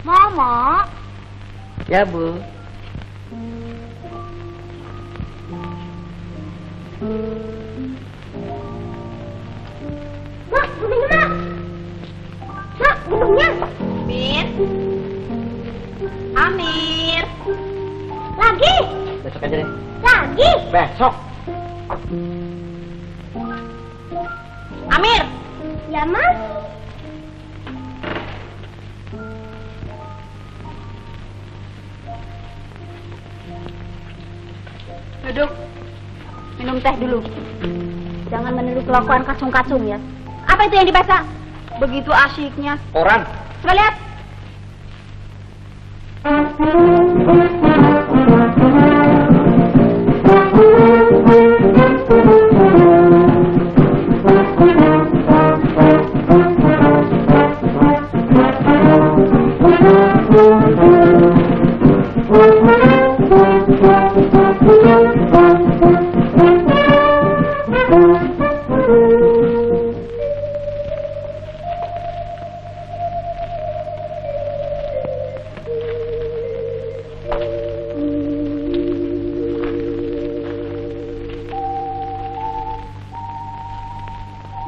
Mama. Ya, Bu. Mak, gulungnya, Mak. Mak, gulungnya. Amir. Amir. Lagi. Besok aja deh. Lagi. Besok. Amir. Ya, Mas. Duduk. Minum teh dulu. Jangan meniru kelakuan kacung-kacung ya. Apa itu yang dibaca? Begitu asyiknya. Koran. Coba lihat.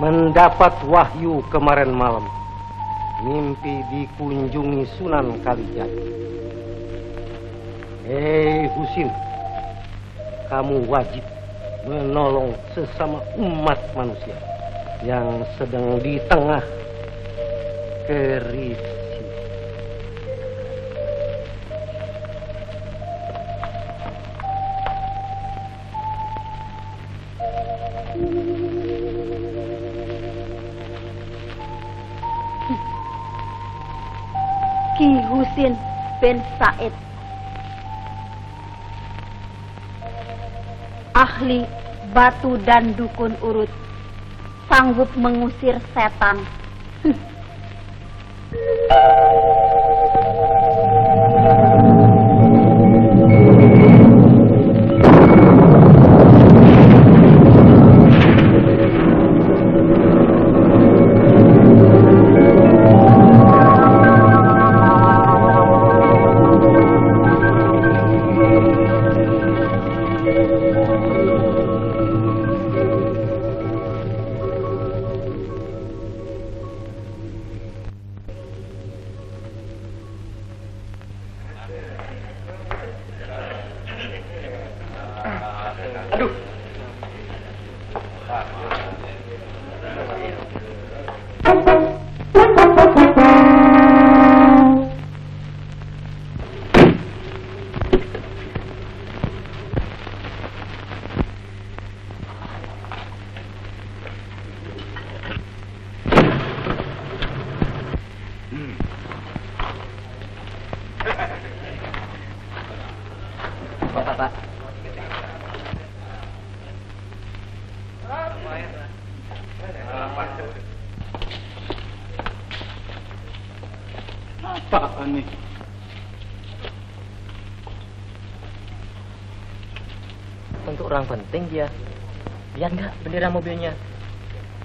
Mendapat wahyu kemarin malam, mimpi dikunjungi Sunan Kalijaga. Husin, kamu wajib menolong sesama umat manusia yang sedang di tengah krisis. Ki Husin bin Said, ahli batu dan dukun urut, sanggup mengusir setan. Pak. Apaan nih? Untuk orang penting dia. Lihat nggak bendera mobilnya?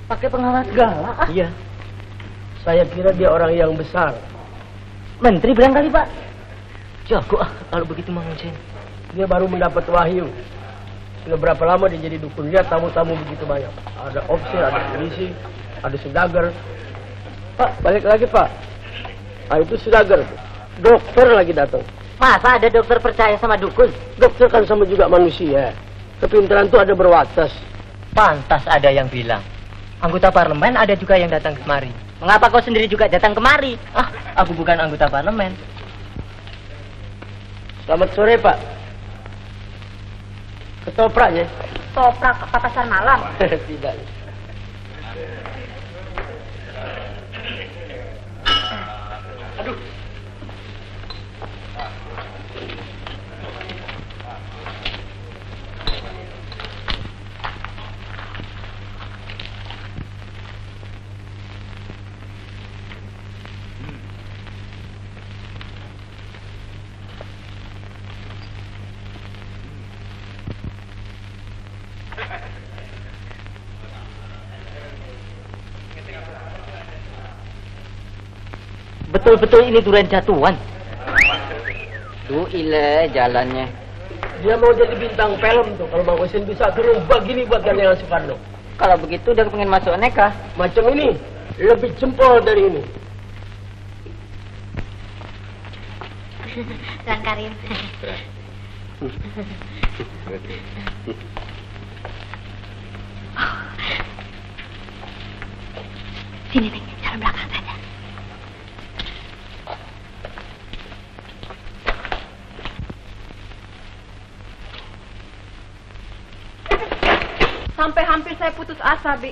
Pakai pengawal segala. Iya. Saya kira dia orang yang besar. Menteri barangkali, Pak. Jago kalau begitu Mang Ucin. Dia baru mendapat wahyu. Sudah berapa lama dia jadi dukun? Lihat tamu-tamu begitu banyak. Ada ofisir, ada polisi, ada saudagar. Pak, balik lagi, Pak. Ah, itu saudagar. Dokter lagi datang. Masa ada dokter percaya sama dukun? Dokter kan sama juga manusia. Kepintaran itu ada berbatas. Pantas ada yang bilang. Anggota parlemen ada juga yang datang kemari. Mengapa kau sendiri juga datang kemari? Ah, aku bukan anggota parlemen. Selamat sore, Pak. Ketopraknya? Toprak ke pasar malam. Tidak. Betul-betul ini durian jatuhan. Duh, ile jalannya. Dia mau jadi bintang film tuh. Kalau Mang Husin bisa turun begini buat Gandengan Soekarno. Kalau begitu dia pengen masuk aneka. Macam ini, lebih jempol dari ini. Tuan Karim. Sini, Neng. Jalan belakang saja. Sampai hampir saya putus asa, Bi.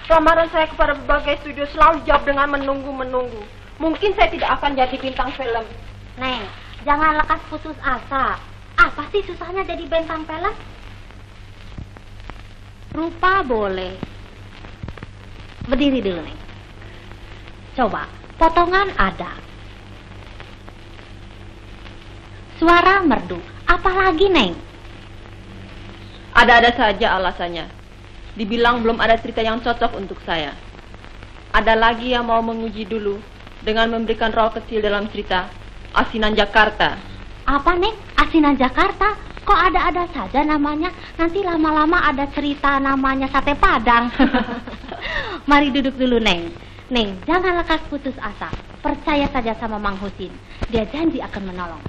Lamaran saya kepada berbagai studio selalu jawab dengan menunggu-menunggu. Mungkin saya tidak akan jadi bintang film. Neng, jangan lekas putus asa. Apa sih susahnya jadi bintang film? Rupa boleh. Berdiri dulu, Neng. Coba, potongan ada. Suara merdu. Apalagi, Neng? Ada-ada saja alasannya. Dibilang belum ada cerita yang cocok untuk saya. Ada lagi yang mau menguji dulu dengan memberikan role kecil dalam cerita Asinan Jakarta. Apa, Neng? Asinan Jakarta? Kok ada-ada saja namanya? Nanti lama-lama ada cerita namanya sate Padang. Mari duduk dulu, Neng. Neng, jangan lekas putus asa. Percaya saja sama Mang Husin. Dia janji akan menolong.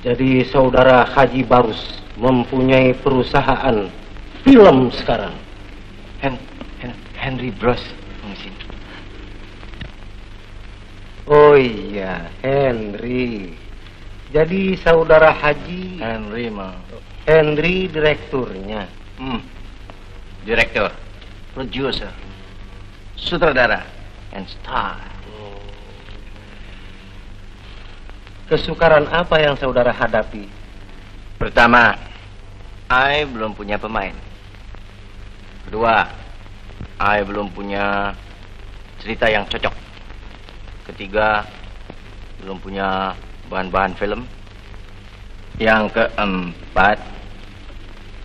Jadi saudara Haji Barus mempunyai perusahaan film sekarang. Henry Bros. Mungkin. Oh iya, Henry. Jadi saudara Haji Henry mah. Henry direkturnya. Direktur, producer, sutradara, and star. Kesukaran apa yang saudara hadapi? Pertama, I belum punya pemain. Kedua, I belum punya cerita yang cocok. Ketiga, belum punya bahan-bahan film. Yang keempat,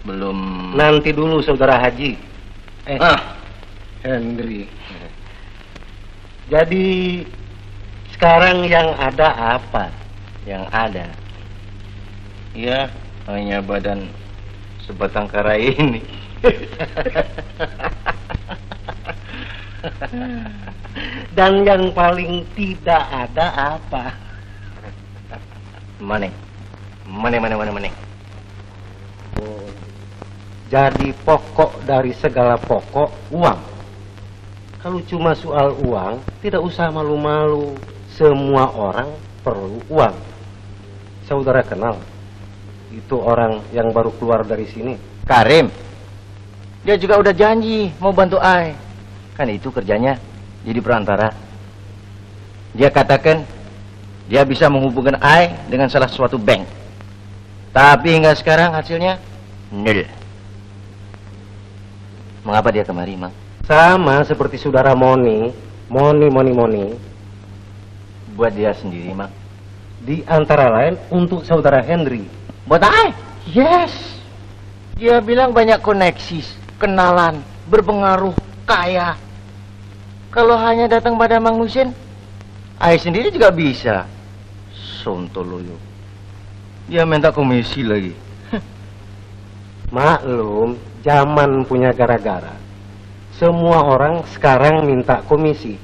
belum... Nanti dulu saudara Haji. Henry. Jadi sekarang yang ada apa? Yang ada, ya hanya badan sebatang kara ini. Dan yang paling tidak ada apa? Mana? Oh, jadi pokok dari segala pokok uang. Kalau cuma soal uang, tidak usah malu-malu. Semua orang perlu uang. Saudara kenal itu orang yang baru keluar dari sini? Karim. Dia juga udah janji mau bantu I. Kan itu kerjanya jadi perantara. Dia katakan dia bisa menghubungkan I dengan salah suatu bank. Tapi hingga sekarang hasilnya nil. Mengapa dia kemari, Mang? Sama seperti saudara Moni. Buat dia sendiri, Mang. Di antara lain untuk saudara Henry. Buat I? Yes. Dia bilang banyak koneksi, kenalan, berpengaruh, kaya. Kalau hanya datang pada Mang Husin, I sendiri juga bisa. Sontoloyo. Dia minta komisi lagi. Maklum, zaman punya gara-gara. Semua orang sekarang minta komisi.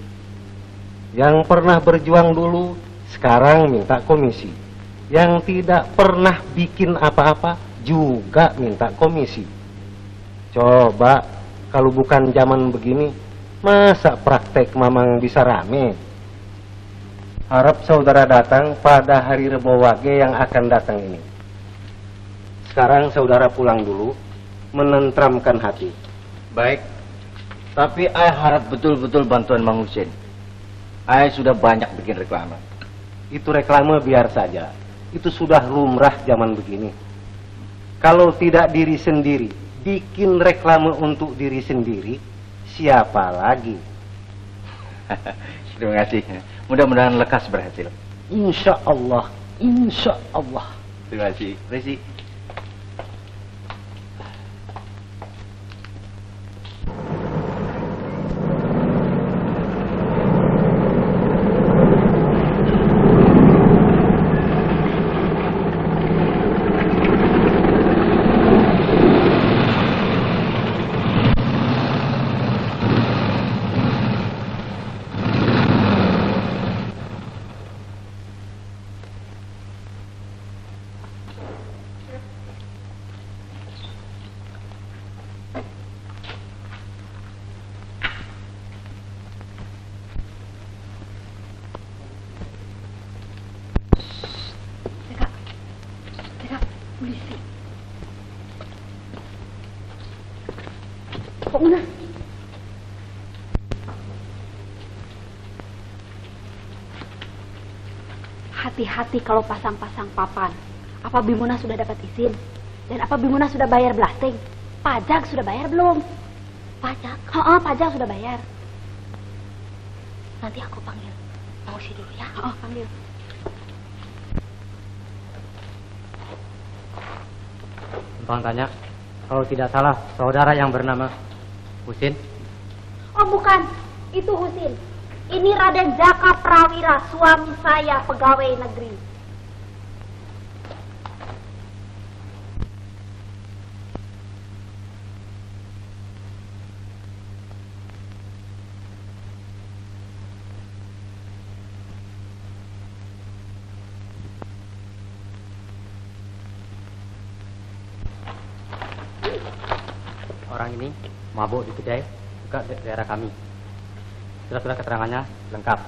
Yang pernah berjuang dulu, sekarang minta komisi. Yang tidak pernah bikin apa-apa, juga minta komisi. Coba, kalau bukan zaman begini, masa praktek mamang bisa rame? Harap saudara datang pada hari Rebo Wage yang akan datang ini. Sekarang saudara pulang dulu, menentramkan hati. Baik. Tapi I harap betul-betul bantuan Mang Husin. I sudah banyak bikin reklame. Itu reklame biar saja. Itu sudah lumrah zaman begini. Kalau tidak diri sendiri, bikin reklame untuk diri sendiri, siapa lagi? Terima kasih. Mudah-mudahan lekas berhasil. Insya Allah, insya Allah. Terima kasih. Resi. Polisi. Kok enggak? Hati-hati kalau pasang-pasang papan. Apa Bimuna sudah dapat izin? Dan apa Bimuna sudah bayar blasting? Pajak sudah bayar belum? Pajak? Pajak sudah bayar. Nanti aku panggil Mausi dulu ya. Panggil. Bang tanya, kalau tidak salah saudara yang bernama Husin? Oh bukan, itu Husin. Ini Raden Jaka Prawira, suami saya pegawai negeri. Orang ini mabuk di kedai dekat daerah kami. Surat-surat keterangannya lengkap.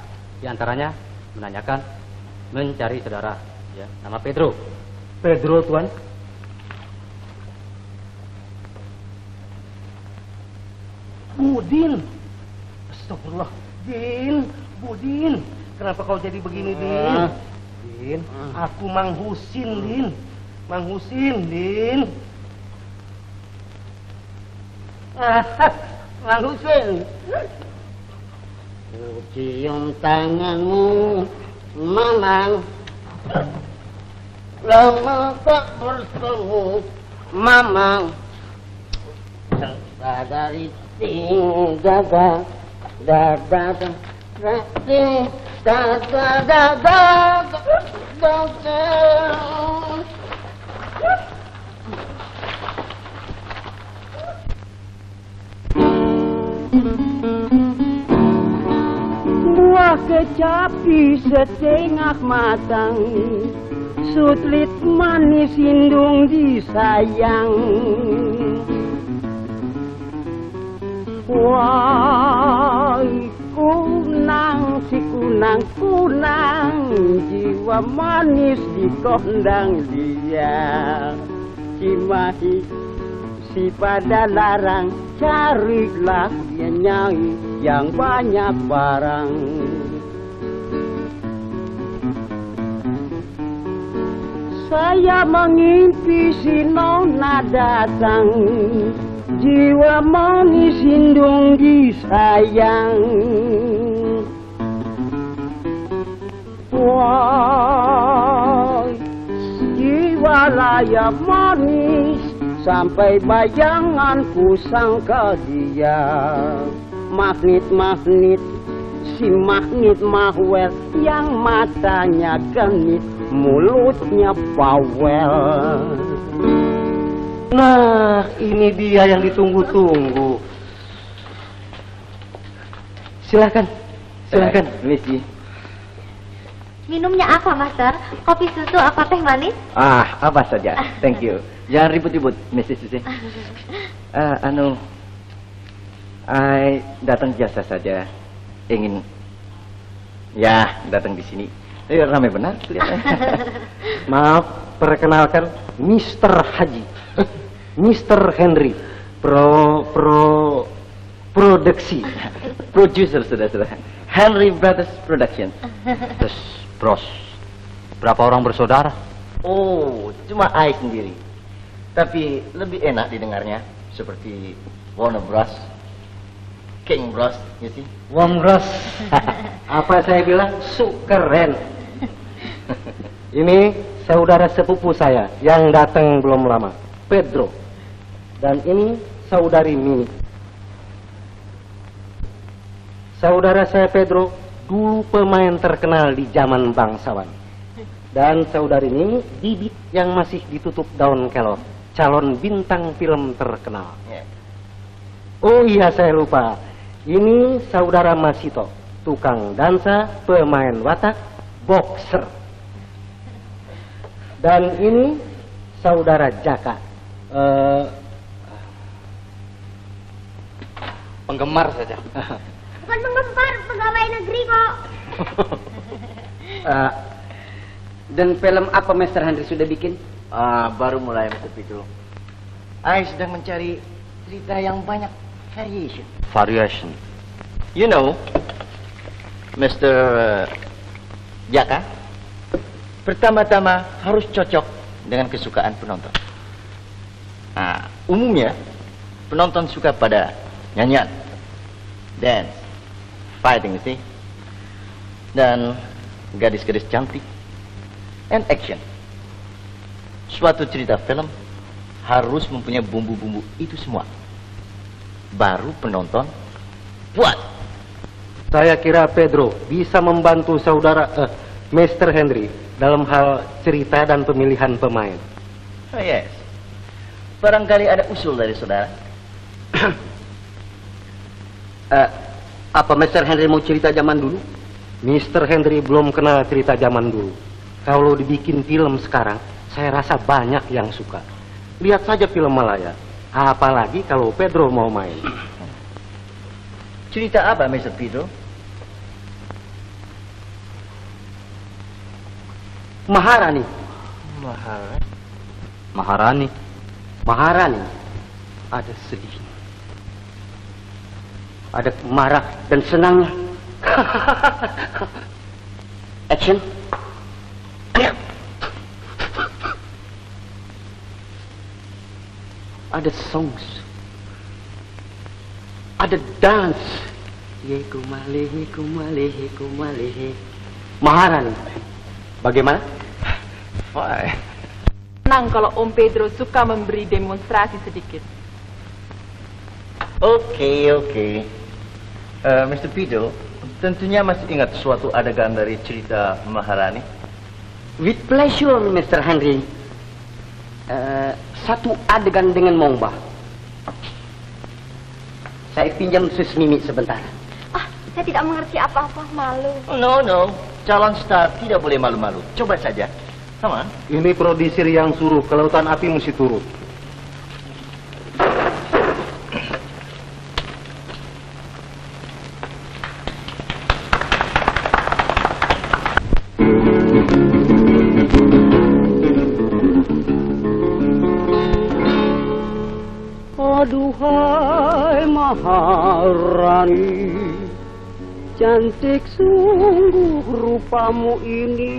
Di antaranya menanyakan mencari saudara, ya, nama Pedro. Pedro, Tuan. Budin. Astagfirullah. Din, Budin. Kenapa kau jadi begini, Din? Din, aku Mang Husin, Din. Mang Husin, Din. Mang Husin. Ku cium tanganmu, Mamang. Lama tak bertemu, Mamang. Dari tinggal dada buah kecapi setengah matang, sutlit manis hindung disayang. Wahai kunang, si kunang-kunang, jiwa manis di kondang dia. Cimahi si pada larang, carilah dia nyai yang banyak barang. Saya mengimpi si nona datang, jiwa manis hindung disayang. Wah, jiwa layak manis, sampai bayanganku sangka dia. Magnet-magnet, si magnet mahwel, yang matanya genit, mulutnya bawel. Nah, ini dia yang ditunggu-tunggu. Silakan, silakan. Permisi. Minumnya apa, Master? Kopi susu apa teh manis? Apa saja. Thank you. Jangan ribut-ribut, Mrs. Susi. I datang biasa saja. Ingin, datang di sini. Ramai benar kelihatannya. Maaf, perkenalkan Mr. Haji, Mr. Henry, produksi, Producer sudah. Henry Brothers Production. Terus, Bros, berapa orang bersaudara? Oh, cuma I sendiri. Tapi lebih enak didengarnya seperti Warner Bros. King Bros, you see? Womros. Apa saya bilang? Keren. Ini saudara sepupu saya yang datang belum lama, Pedro. Dan ini saudari Mini. Saudara saya Pedro dulu pemain terkenal di zaman bangsawan. Dan saudari Mini bibit yang masih ditutup daun kelor, calon bintang film terkenal. Oh iya, saya lupa. Ini saudara Masito, tukang dansa, pemain watak, boxer. Dan ini saudara Jaka, Penggemar saja. Bukan penggemar, pegawai negeri kok. Dan film apa Mr. Henry sudah bikin? Baru mulai Mr. Pedro. I sedang mencari cerita yang banyak variation. You know, Mr. Jaka, pertama-tama harus cocok dengan kesukaan penonton. Umumnya penonton suka pada nyanyian, dance, fighting, you see, dan gadis-gadis cantik, and action. Suatu cerita film harus mempunyai bumbu-bumbu itu semua. Baru penonton puas. saya kira Pedro bisa membantu saudara Mr. Henry dalam hal cerita dan pemilihan pemain. Oh yes. Barangkali ada usul dari saudara. Apa Mr. Henry mau cerita zaman dulu? Mr. Henry belum kenal cerita zaman dulu. Kalau dibikin film sekarang, saya rasa banyak yang suka. Lihat saja film Malaya. Apalagi kalau Pedro mau main. Cerita apa, Mr. Pedro? Maharani. Maharani. Maharani. Ada sedih, ada marah dan senangnya. Action. Ada songs, ada dance. Ye kumalehe, kumalehe, kumalehe. Maharani. Bagaimana? Why? Senang kalau Om Pedro suka memberi demonstrasi sedikit. Oke. Mr. Pedro, tentunya masih ingat suatu adegan dari cerita Maharani? With pleasure, Mr. Henry. Satu adegan dengan Mongba. Saya pinjam sus Mimi sebentar. Saya tidak mengerti apa-apa, malu. No. Calon star tidak boleh malu-malu. Coba saja. Come on. Ini produser yang suruh, kelautan api mesti turun. Aduhai Maharani, cantik sungguh rupamu ini.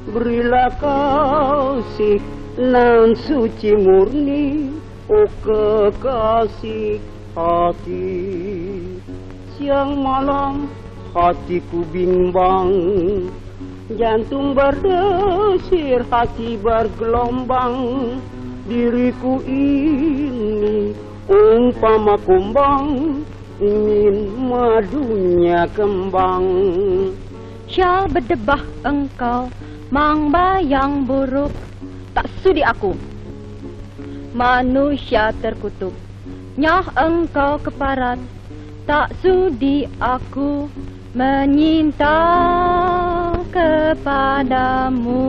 Berilah kasih nan suci murni, oh kekasih hati. Siang malam hatiku bimbang, jantung berdesir, hati bergelombang. Diriku ini umpama kumbang, ingin madunya kembang. Syah berdebah engkau, mangbayang buruk, tak sudi aku. Manusia terkutuk, nyah engkau keparat, tak sudi aku menyinta kepadamu.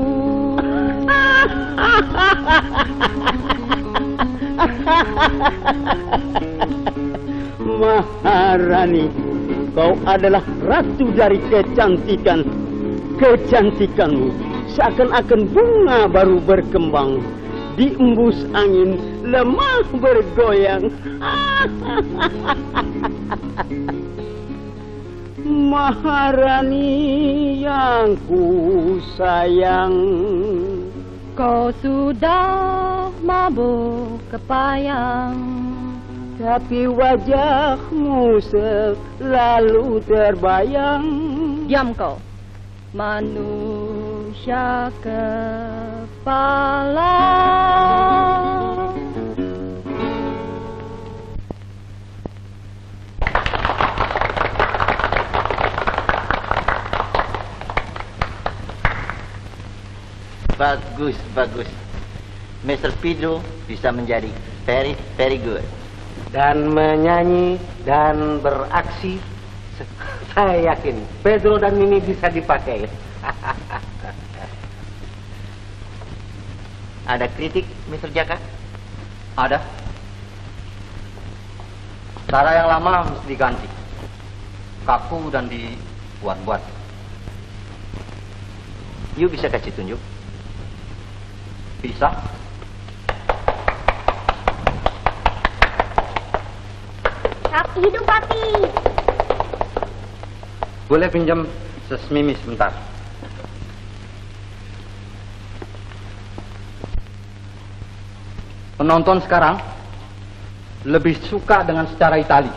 Maharani, kau adalah ratu dari kecantikan. Kecantikanmu seakan-akan bunga baru berkembang, diembus angin lemah bergoyang. Maharani yang ku sayang, Kau sudah mabuk kepayang, tapi wajahmu selalu terbayang. Diam kau, manusia kepala. Bagus, bagus. Mr. Pedro bisa menjadi very good. Dan menyanyi dan beraksi, saya yakin Pedro dan Mimi bisa dipakai. Ada kritik, Mr. Jaka? Ada. Cara yang lama mesti diganti. Kaku dan dibuat-buat. You bisa kasih tunjuk? Bisa. Sapi hidup papi. Boleh pinjam Mimi sebentar? Penonton sekarang lebih suka dengan secara Itali.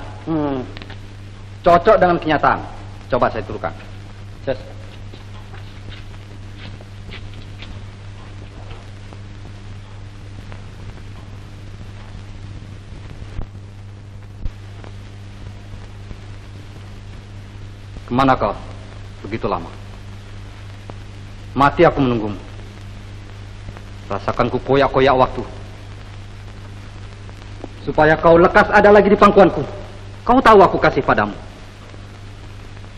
Cocok dengan kenyataan. Coba saya turunkan. Yes. Kemana kau? Begitu lama. Mati aku menunggumu. Rasakan ku koyak-koyak waktu. Supaya kau lekas ada lagi di pangkuanku. Kau tahu aku kasih padamu.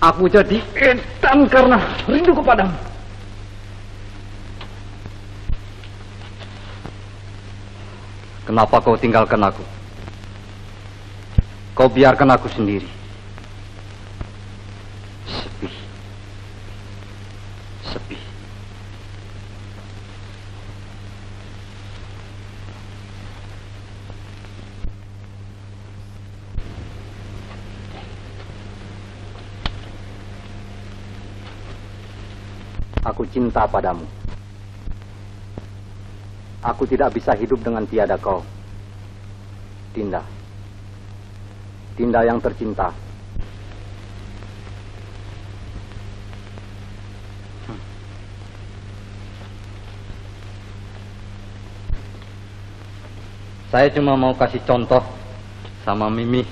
Aku jadi edan karena rindu kepadamu. Kenapa kau tinggalkan aku? Kau biarkan aku sendiri. Sepi. Aku cinta padamu. Aku tidak bisa hidup dengan tiada kau. Dinda. Dinda yang tercinta. Saya cuma mau kasih contoh sama Mimi.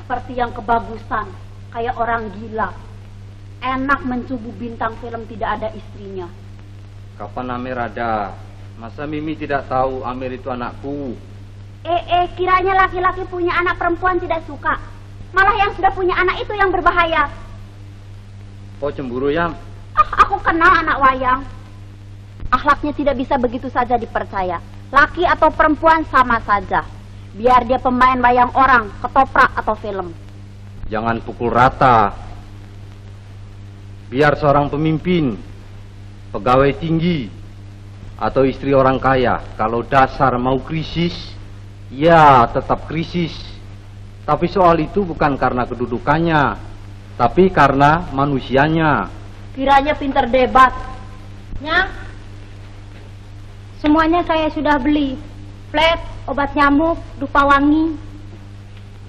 Seperti yang kebagusan, kayak orang gila. Enak mencubu bintang film tidak ada istrinya. Kapan Amir ada? Masa Mimi tidak tahu Amir itu anakku? Kiranya laki-laki punya anak perempuan tidak suka. Malah yang sudah punya anak itu yang berbahaya. Kau cemburu, Yam? Aku kenal anak wayang. Akhlaknya tidak bisa begitu saja dipercaya. Laki atau perempuan sama saja. Biar dia pemain wayang orang, ketoprak atau film. Jangan pukul rata. Biar seorang pemimpin, pegawai tinggi, atau istri orang kaya, kalau dasar mau krisis, ya tetap krisis. Tapi soal itu bukan karena kedudukannya, tapi karena manusianya. Kiranya pinter debat. Nyang, semuanya saya sudah beli. Flat, obat nyamuk, dupa wangi.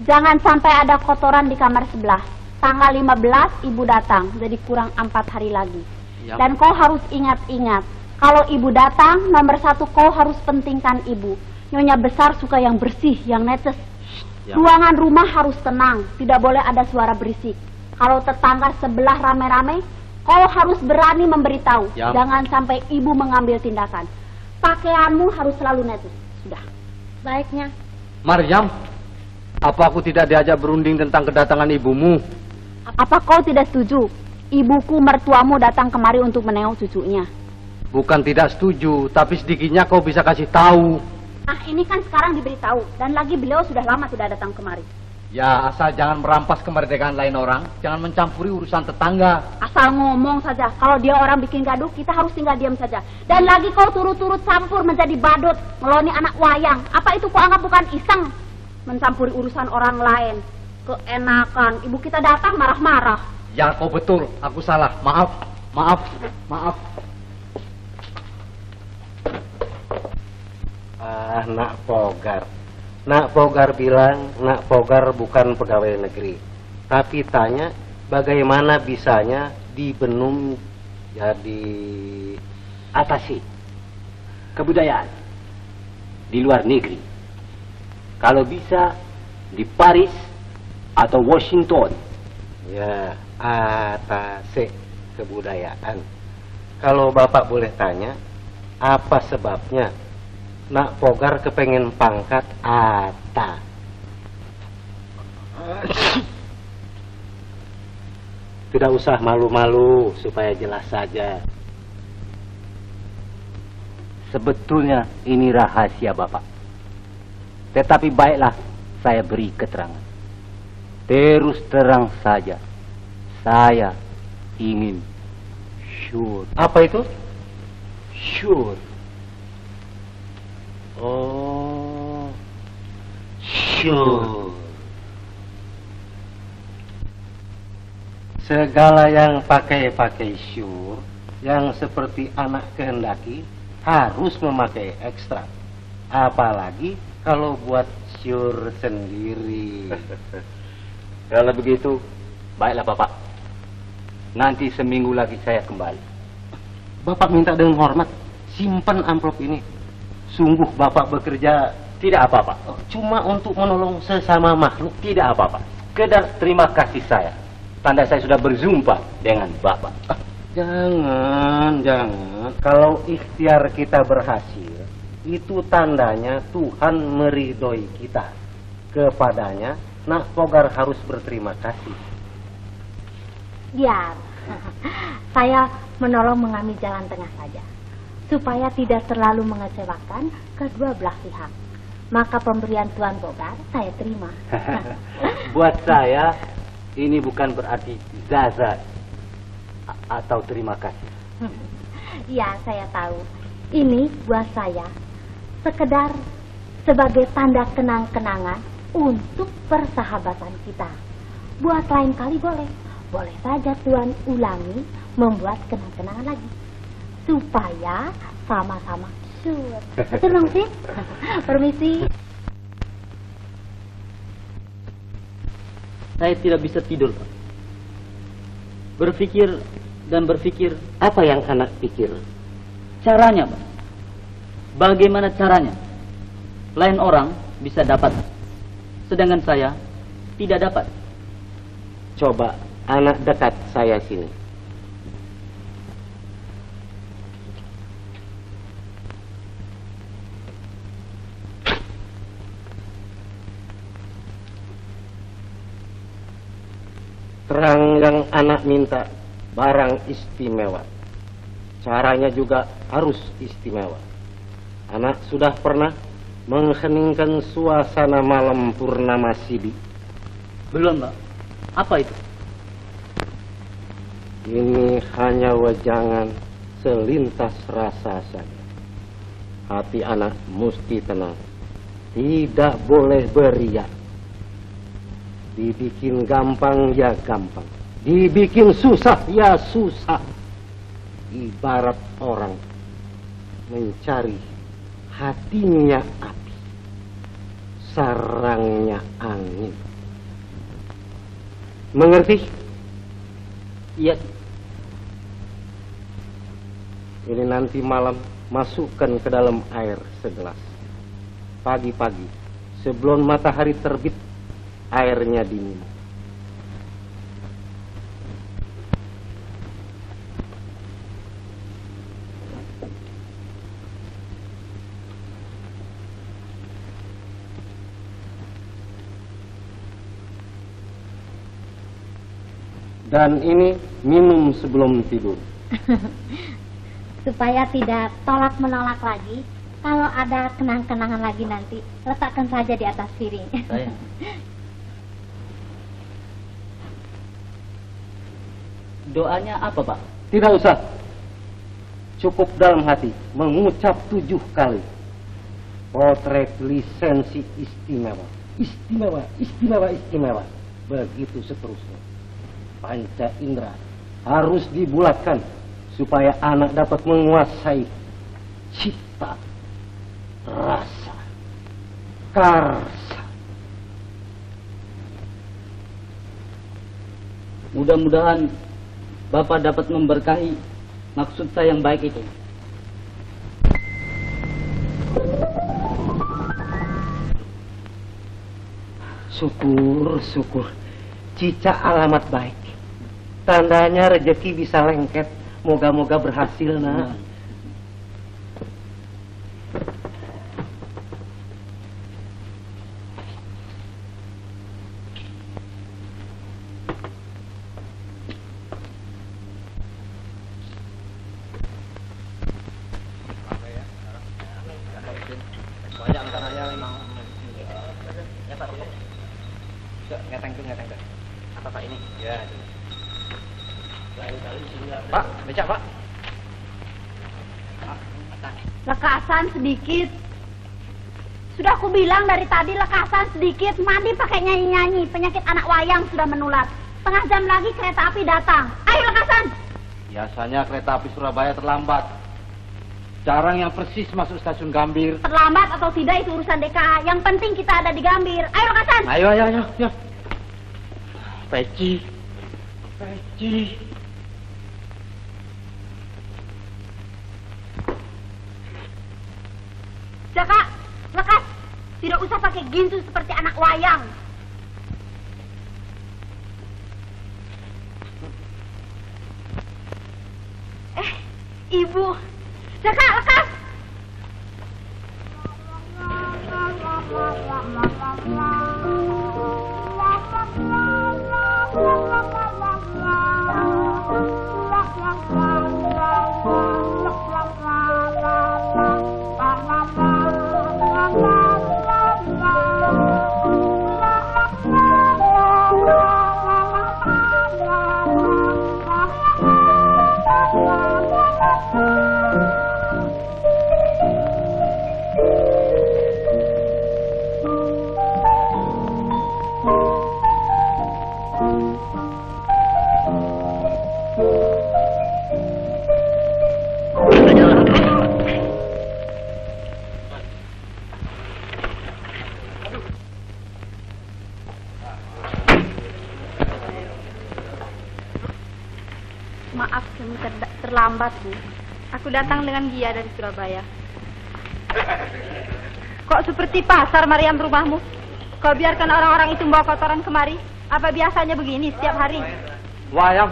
Jangan sampai ada kotoran di kamar sebelah. Tanggal 15 ibu datang, jadi kurang 4 hari lagi. Yap. Dan kau harus ingat-ingat, kalau ibu datang, nomor 1 kau harus pentingkan ibu. Nyonya besar suka yang bersih, yang netes. Yap. Ruangan rumah harus tenang, tidak boleh ada suara berisik. Kalau tetangga sebelah rame-rame, kau harus berani memberitahu. Yap. Jangan sampai ibu mengambil tindakan. Pakaianmu harus selalu netes. Sudah. Baiknya. Maryam, apa aku tidak diajak berunding tentang kedatangan ibumu? Apa kau tidak setuju? Ibuku mertuamu datang kemari untuk menengok cucunya. Bukan tidak setuju, tapi sedikitnya kau bisa kasih tahu. Ah, ini kan sekarang diberitahu, dan lagi beliau sudah lama tidak datang kemari. Ya, asal jangan merampas kemerdekaan lain orang, jangan mencampuri urusan tetangga. Asal ngomong saja, kalau dia orang bikin gaduh, kita harus tinggal diam saja. Dan lagi kau turut-turut campur menjadi badut, ngeloni anak wayang. Apa itu kau anggap bukan iseng? Mencampuri urusan orang lain. Keenakan, ibu kita datang marah-marah. Ya, kau betul, aku salah. Maaf, maaf, maaf. Ah, Nak Pogar. Nak Pogar bilang, Nak Pogar bukan pegawai negeri. Tapi tanya, bagaimana bisanya dibenum jadi Atasi kebudayaan di luar negeri. Kalau bisa di Paris atau Washington. ya atase kebudayaan. Kalau Bapak boleh tanya, apa sebabnya Nak Pogar kepengen pangkat Ata? Tidak usah malu-malu, supaya jelas saja. Sebetulnya ini rahasia Bapak. Tetapi baiklah saya beri keterangan. Terus terang saja, saya ingin sure. Apa itu? Sure. Oh, sure. Segala yang pakai sure, yang seperti anak kehendaki, harus memakai ekstra. Apalagi kalau buat sure sendiri. Kalau begitu, baiklah Bapak. Nanti seminggu lagi saya kembali. Bapak minta dengan hormat, simpan amplop ini. Sungguh Bapak bekerja Tidak apa-apa. cuma untuk menolong sesama makhluk. Tidak apa-apa. Sekedar terima kasih saya. Tanda saya sudah berjumpa dengan Bapak. Jangan. Kalau ikhtiar kita berhasil, itu tandanya Tuhan meridhoi kita. Kepadanya, Nak Pogar harus berterima kasih. Biar saya menolong mengambil jalan tengah saja, supaya tidak terlalu mengecewakan kedua belah pihak. Maka pemberian Tuan Pogar saya terima. Buat saya, ini bukan berarti zazat atau terima kasih. Ya, saya tahu. Ini buat saya sekedar sebagai tanda kenang-kenangan untuk persahabatan kita. Buat lain kali boleh. Boleh saja Tuan ulangi membuat kenang-kenangan lagi. Supaya sama-sama sure. Betul dong sih? Permisi. Saya tidak bisa tidur, Pak. Berpikir dan berpikir. Apa yang anak pikir? Caranya, Pak. Bagaimana caranya? Lain orang bisa dapat, sedangkan saya tidak dapat. Coba anak dekat saya sini. Terang yang anak minta barang istimewa. Caranya juga harus istimewa. Anak sudah pernah mengheningkan suasana malam purnama Sidi? Belum, Pak. Apa itu? Ini hanya wejangan selintas rasa saja. Hati anak mesti tenang. Tidak boleh beriak. Dibikin gampang ya gampang. Dibikin susah ya susah. Ibarat orang mencari hatinya api, sarangnya angin. Mengerti? Iya. Ini nanti malam masukkan ke dalam air segelas. Pagi-pagi sebelum matahari terbit, airnya diminum. Dan ini minum sebelum tidur. Supaya tidak tolak-menolak lagi, kalau ada kenang-kenangan lagi nanti, letakkan saja di atas piring. Saya. Doanya apa, Pak? Tidak usah. Cukup dalam hati mengucap 7 kali. Potret lisensi istimewa. Istimewa, istimewa, istimewa. Begitu seterusnya. Panca indera harus dibulatkan supaya anak dapat menguasai cita, rasa, karsa. Mudah-mudahan Bapak dapat memberkahi maksud saya yang baik itu. Syukur, syukur. Cica alamat baik. Tandanya rezeki bisa lengket. Moga-moga berhasil, nak. Banyak makanannya memang. Ya, Pak. Ngeteng tuh. Apa, Pak, ini? Ya. Pak, becak, Pak. Lekasan sedikit. Sudah aku bilang dari tadi lekasan sedikit. Mandi pakai nyanyi-nyanyi. Penyakit anak wayang sudah menular. Setengah jam lagi kereta api datang. Ayo lekasan. Biasanya kereta api Surabaya terlambat. Jarang yang persis masuk stasiun Gambir. Terlambat atau tidak itu urusan DKA. Yang penting kita ada di Gambir. Ayo lekasan. Ayo. Peci. Jaka, lekas. Tidak usah pakai gintu seperti anak wayang. Ibu. Jaka, lekas. Maaf kami terlambat, Bu. Aku datang dengan Gia dari Surabaya. Kok seperti pasar, Mariam, rumahmu? Kau biarkan orang-orang itu membawa kotoran kemari? Apa biasanya begini setiap hari? Wayang.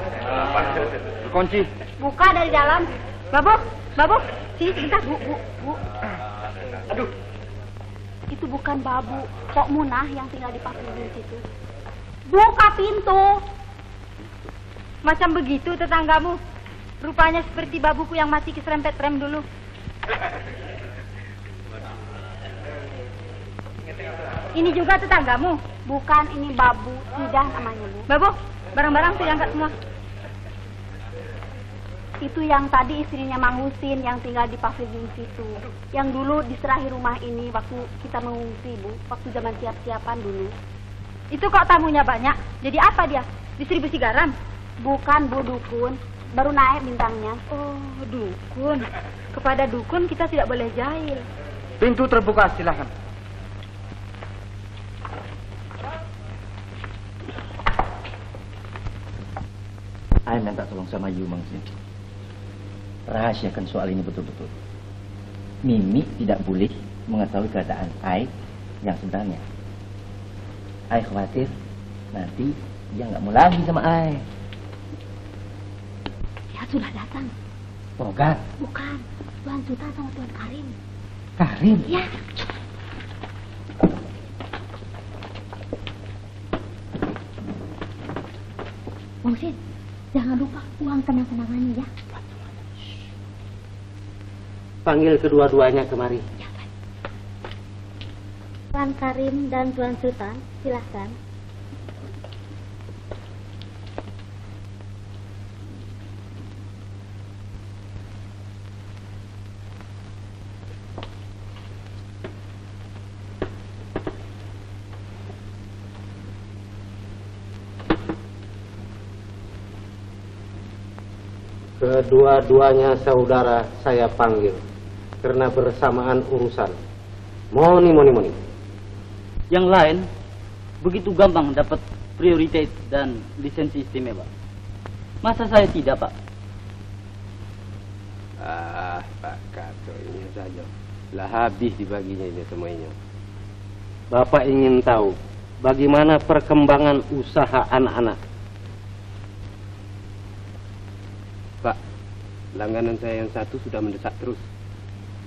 Kunci. Buka dari dalam. Babu, sini sebentar, Bu. Aduh. Itu bukan Babu, Pok Munah yang tinggal di pavilion situ. Buka pintu. Macam begitu tetanggamu. Rupanya seperti babuku yang mati keserempet rem dulu. Ini juga tetanggamu? Bukan, ini Babu. Tidak namanya, Bu. Babu, barang-barang sudah angkat semua. Itu yang tadi istrinya Mang Husin yang tinggal di pavilion situ. Yang dulu diserahi rumah ini waktu kita mengungsi, Bu. Waktu zaman siap-siapan dulu. Itu kok tamunya banyak? Jadi apa dia? Distribusi garam? Bukan, Bu, dukun. Baru naik bintangnya. Oh, dukun. Kepada dukun kita tidak boleh jahil. Pintu terbuka, silakan. Saya minta tolong sama you, Mang Sin. Rahasiakan soal ini betul-betul. Mimi tidak boleh mengetahui keadaan Ai yang sebenarnya. Ai khawatir nanti dia nggak mau lagi sama Ai. Ya sudah datang. Togar. Bukan, Tuan Sultan sama Tuan Karim. Karim? Ya. Mang Sin, jangan lupa uang kenang-kenangannya ya. panggil kedua-duanya kemari. Tuan Karim dan Tuan Sultan, silahkan. Kedua-duanya saudara saya panggil karena bersamaan urusan. Moni. Yang lain begitu gampang dapat prioritas dan lisensi istimewa. Masa saya tidak, Pak? Pak Kato ini saja. Lah habis dibaginya ini semuanya. Bapak ingin tahu bagaimana perkembangan usaha anak-anak. Pak, langganan saya yang satu sudah mendesak terus.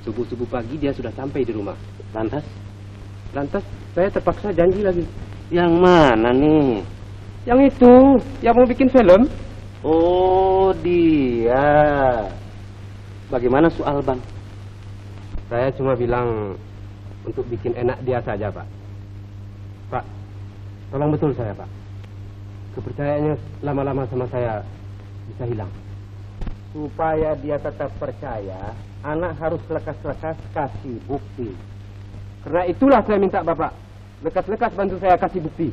Subuh-subuh pagi dia sudah sampai di rumah. Lantas saya terpaksa janji lagi. Yang mana nih? Yang itu, yang mau bikin film. Oh, dia. Bagaimana soal Bang? Saya cuma bilang untuk bikin enak dia saja, Pak. Pak, tolong betul saya, Pak. Kepercayaannya lama-lama sama saya bisa hilang. Supaya dia tetap percaya, anak harus lekas-lekas kasih bukti. Karena itulah saya minta Bapak, lekas-lekas bantu saya kasih bukti.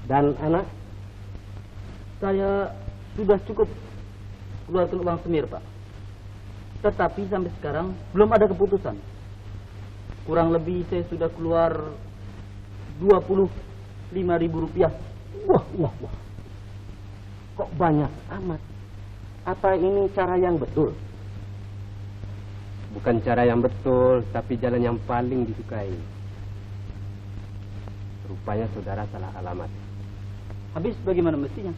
Dan anak, Saya sudah cukup keluarkan uang semir, Pak. Tetapi sampai sekarang belum ada keputusan. Kurang lebih saya sudah keluar 25.000 rupiah. Wah. Kok banyak amat? Apa ini cara yang betul? Bukan cara yang betul, tapi jalan yang paling disukai. Rupanya saudara salah alamat. Habis bagaimana mestinya?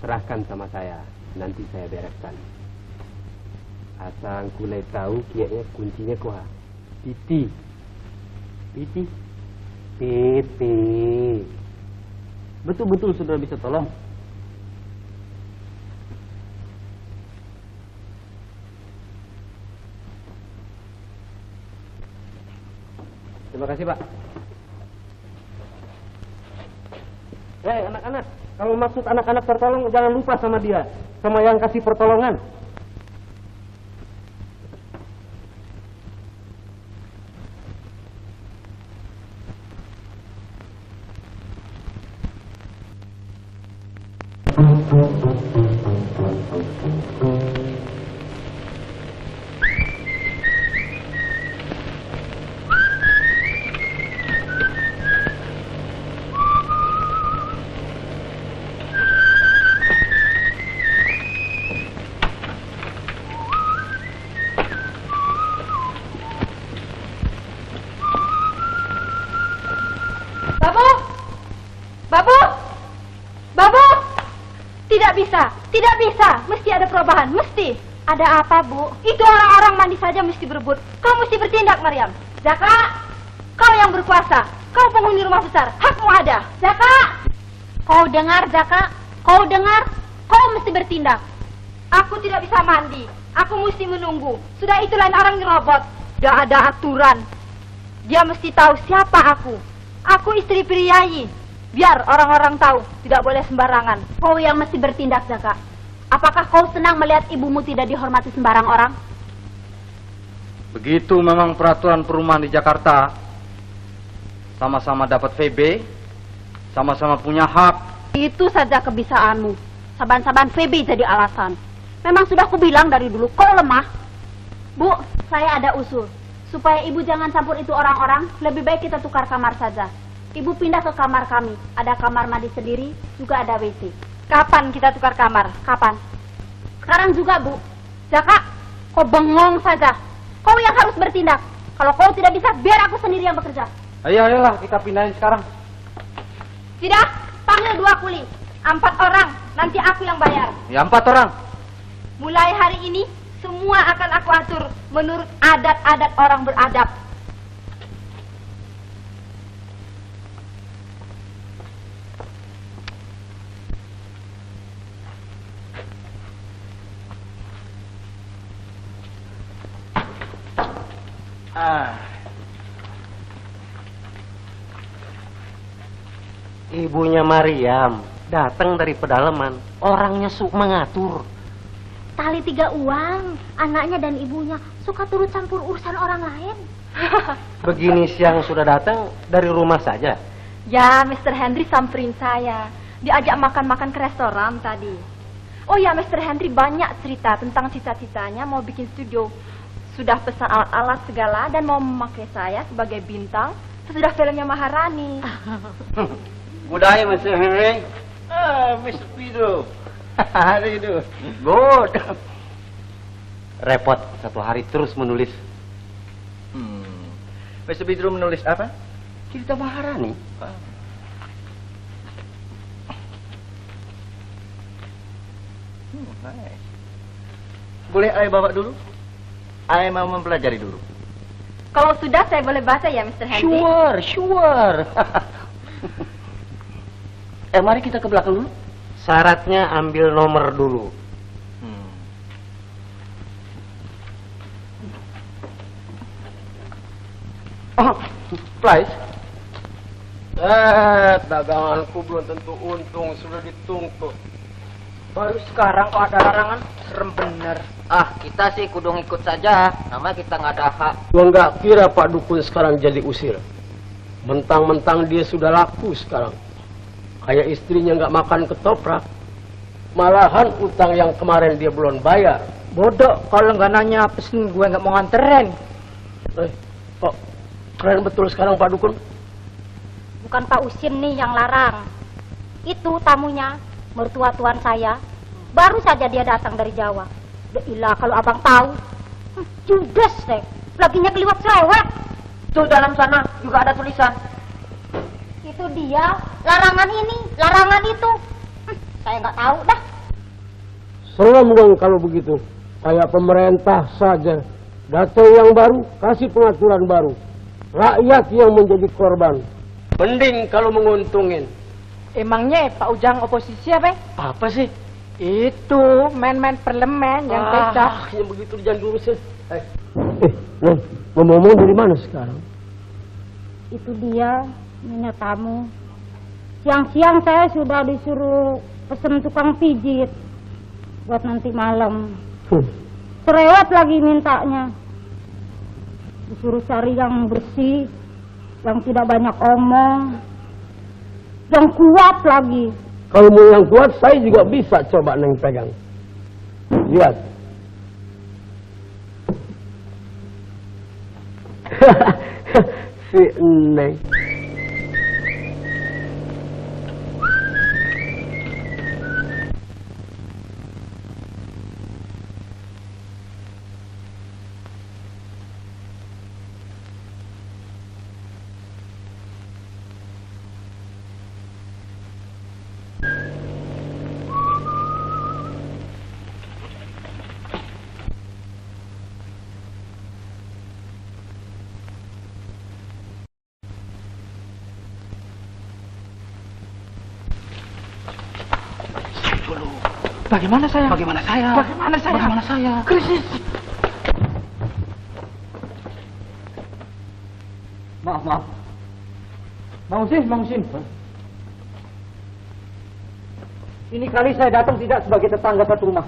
Serahkan sama saya, nanti saya bereskan. Asal kulai tahu kianya kuncinya kuah. Titi. Betul-betul saudara bisa tolong. Terima kasih, Pak. Hei, anak-anak, kalau maksud anak-anak tertolong jangan lupa sama dia, sama yang kasih pertolongan. Tidak bisa, mesti ada perubahan, mesti. Ada apa, Bu? Itu orang-orang mandi saja mesti berebut. Kau mesti bertindak, Maryam. Zaka, kau yang berkuasa. Kau penghuni rumah besar, hakmu ada. Zaka, Kau dengar, Zaka? Kau dengar? Kau mesti bertindak. aku tidak bisa mandi. Aku mesti menunggu. Sudah itu lain orang nyerobot. Tidak ada aturan. Dia mesti tahu siapa aku. Aku istri priayi. Biar orang-orang tahu, tidak boleh sembarangan. Kau yang mesti bertindak, Zaka. Apakah kau senang melihat ibumu tidak dihormati sembarang orang? Begitu memang peraturan perumahan di Jakarta. Sama-sama dapat VB, sama-sama punya hak. Itu saja kebisaanmu. Saban-saban VB jadi alasan. Memang sudah kubilang dari dulu, kau lemah. Bu, saya ada usul. Supaya ibu jangan campur itu orang-orang, lebih baik kita tukar kamar saja. Ibu pindah ke kamar kami. Ada kamar mandi sendiri, juga ada WC. Kapan kita tukar kamar? Kapan? Sekarang juga, Bu. Zaka, kau bengong saja. Kau yang harus bertindak. Kalau kau tidak bisa, biar aku sendiri yang bekerja. Ayolah kita pindahin sekarang. Tidak, panggil 2 kuli. 4 orang, nanti aku yang bayar. Ya 4 orang. Mulai hari ini, semua akan aku atur menurut adat-adat orang beradab. Ibunya Mariam datang dari pedalaman. Orangnya mengatur. Tali tiga uang, anaknya dan ibunya suka turut campur urusan orang lain. Begini siang sudah datang dari rumah saja. Ya, Mr. Henry samperin saya. Diajak makan-makan ke restoran tadi. Oh ya, Mr. Henry banyak cerita tentang cita-citanya mau bikin studio. Sudah pesan alat-alat segala dan mau memakai saya sebagai bintang sesudah filmnya Maharani. Good day, Mr. Henry. Mr. Pedro. How do you do? Good. Repot satu hari terus menulis. Mr. Pedro menulis apa? Cerita Maharani. Nice. Boleh saya bawa dulu? Saya mau mempelajari dulu. Kalau sudah saya boleh baca ya, Mr. Henry? Sure. Mari kita ke belakang dulu. Syaratnya ambil nomor dulu. Price? Daganganku belum tentu untung, sudah ditunggu. Baru sekarang kok ada larangan? Serem bener. Kita sih kudu ngikut saja. Namanya kita nggak ada hak. Gua nggak kira Pak Dukun sekarang jadi usir. Mentang-mentang dia sudah laku sekarang. Kayak istrinya nggak makan ketoprak. Malahan utang yang kemarin dia belum bayar. Bodoh kalau nggak nanya pesen gue nggak mau nganterin. Kok keren betul sekarang Pak Dukun? Bukan Pak Usin nih yang larang. Itu tamunya, mertua tuan saya. Baru saja dia datang dari Jawa. Ilah kalau abang tahu. Judes deh. Laginya keliwat cerewet. Tuh dalam sana juga ada tulisan. Itu dia. Larangan ini, larangan itu. Saya nggak tahu dah. Serem dong kalau begitu. Kayak pemerintah saja. Data yang baru, kasih pengaturan baru. Rakyat yang menjadi korban. Mending kalau menguntungin. Emangnya Pak Ujang oposisi apa? Apa sih? Itu main-main parlemen yang pecah. Yang begitu jangan diurusin. Ngomong dari mana sekarang? Itu dia, punya tamu. Siang-siang saya sudah disuruh pesen tukang pijit buat nanti malam. Cerewet lagi mintanya. Disuruh cari yang bersih, yang tidak banyak omong, yang kuat lagi. Kalau mau yang kuat, saya juga bisa coba Neng pegang. Lihat. Si Neng. Bagaimana saya? Bagaimana saya? Bagaimana saya? Bagaimana saya? Krisis. Maaf. Mang Husin. Ini kali saya datang tidak sebagai tetangga satu rumah,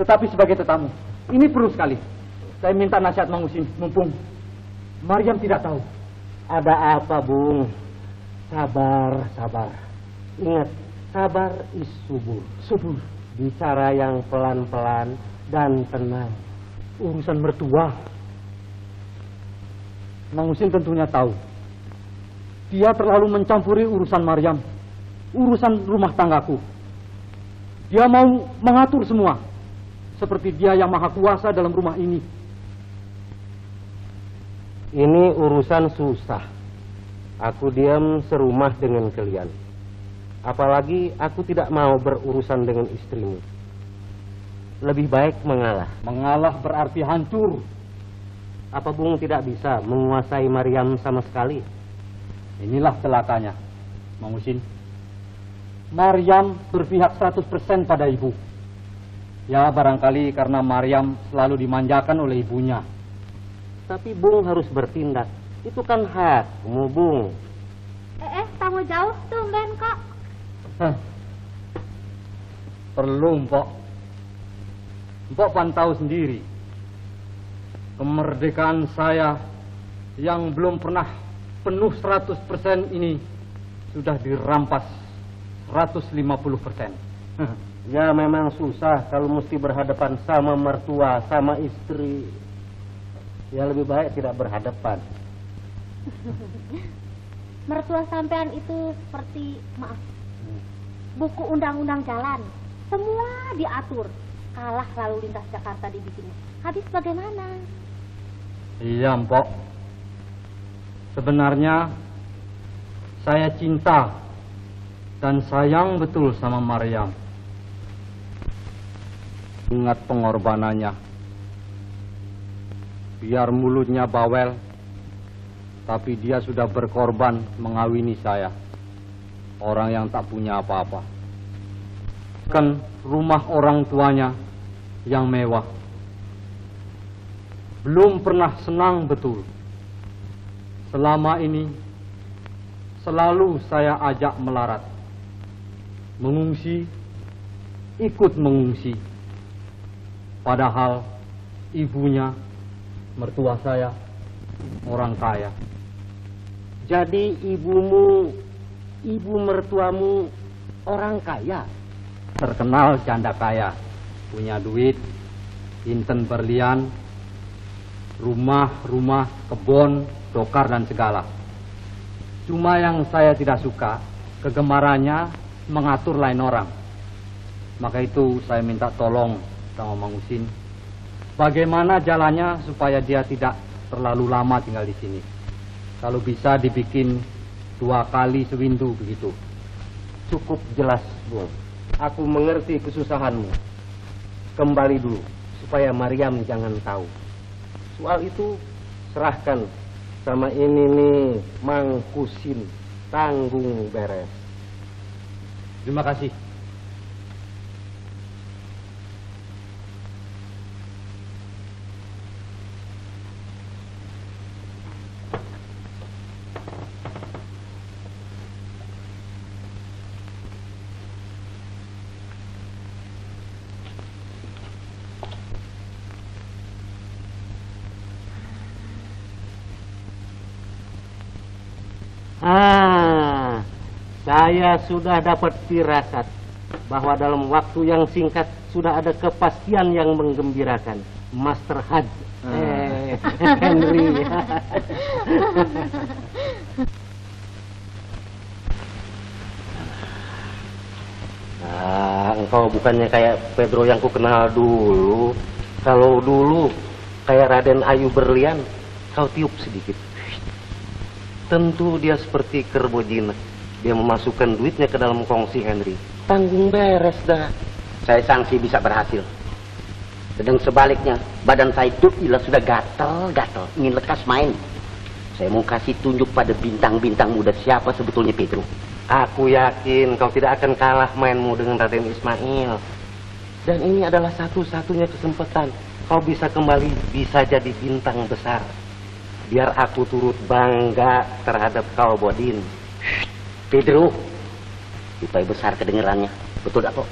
tetapi sebagai tetamu. Ini perlu sekali. Saya minta nasihat Mang Husin, mumpung Mariam tidak tahu. Ada apa, Bung? Sabar. Ingat, sabar is subur. Bicara yang pelan-pelan dan tenang. Urusan mertua. Mang Husin tentunya tahu. Dia terlalu mencampuri urusan Mariam, urusan rumah tanggaku. Dia mau mengatur semua, seperti dia yang maha kuasa dalam rumah ini. Ini urusan susah. Aku diam serumah dengan kalian. Apalagi aku tidak mau berurusan dengan istrimu. Lebih baik mengalah. Mengalah berarti hancur. Apa Bung tidak bisa menguasai Mariam sama sekali? Inilah celakanya, Mang Husin. Mariam berpihak 100% pada ibu. Ya barangkali karena Mariam selalu dimanjakan oleh ibunya. tapi Bung harus bertindak. Itu kan hakmu, Bung. Tamu jauh tumben kok. Perlu, Mpok. Mpok pantau sendiri. Kemerdekaan saya yang belum pernah penuh 100% ini sudah dirampas 150%. Ya memang susah kalau mesti berhadapan sama mertua, sama istri. Ya lebih baik tidak berhadapan. Mertua sampean itu seperti, maaf, buku undang-undang jalan. Semua diatur. Kalah lalu lintas Jakarta dibikinnya. Habis bagaimana? Iya, Mpok. Sebenarnya saya cinta dan sayang betul sama Maryam. Ingat pengorbanannya. Biar mulutnya bawel, tapi dia sudah berkorban mengawini saya. Orang yang tak punya apa-apa. Kan rumah orang tuanya yang mewah. Belum pernah senang betul. Selama ini selalu saya ajak melarat. Mengungsi, ikut mengungsi. Padahal ibunya, mertua saya, orang kaya. Jadi ibu mertuamu orang kaya? Terkenal janda kaya, punya duit, inten berlian, rumah, kebun, dokar dan segala. Cuma yang saya tidak suka, kegemarannya mengatur lain orang. Maka itu saya minta tolong sama Mang Husin. Bagaimana jalannya supaya dia tidak terlalu lama tinggal di sini. Kalau bisa dibikin 2 kali sewindu begitu. Cukup jelas, Bung. Aku mengerti kesusahanmu. Kembali dulu, supaya Maryam jangan tahu. Soal itu serahkan sama ini nih, Mang Husin. Tanggung beres. Terima kasih. Saya sudah dapat firasat bahwa dalam waktu yang singkat sudah ada kepastian yang menggembirakan. Master Haj, Henry. Engkau bukannya kayak Pedro yang ku kenal dulu. Kalau dulu kayak Raden Ayu Berlian, kau tiup sedikit. Tentu dia seperti kerbau jinak. Dia memasukkan duitnya ke dalam kongsi Henry. Tanggung beres dah. Saya sangsi bisa berhasil. Sedang sebaliknya, badan saya itu sudah gatal-gatal, ingin lekas main. Saya mau kasih tunjuk pada bintang-bintang muda siapa sebetulnya Pedro. Aku yakin kau tidak akan kalah mainmu dengan Raden Ismail. Dan ini adalah satu-satunya kesempatan. Kau bisa kembali, bisa jadi bintang besar. Biar aku turut bangga terhadap kau, Bodin. Pedro, supaya besar kedengerannya. Betul tak, Kok?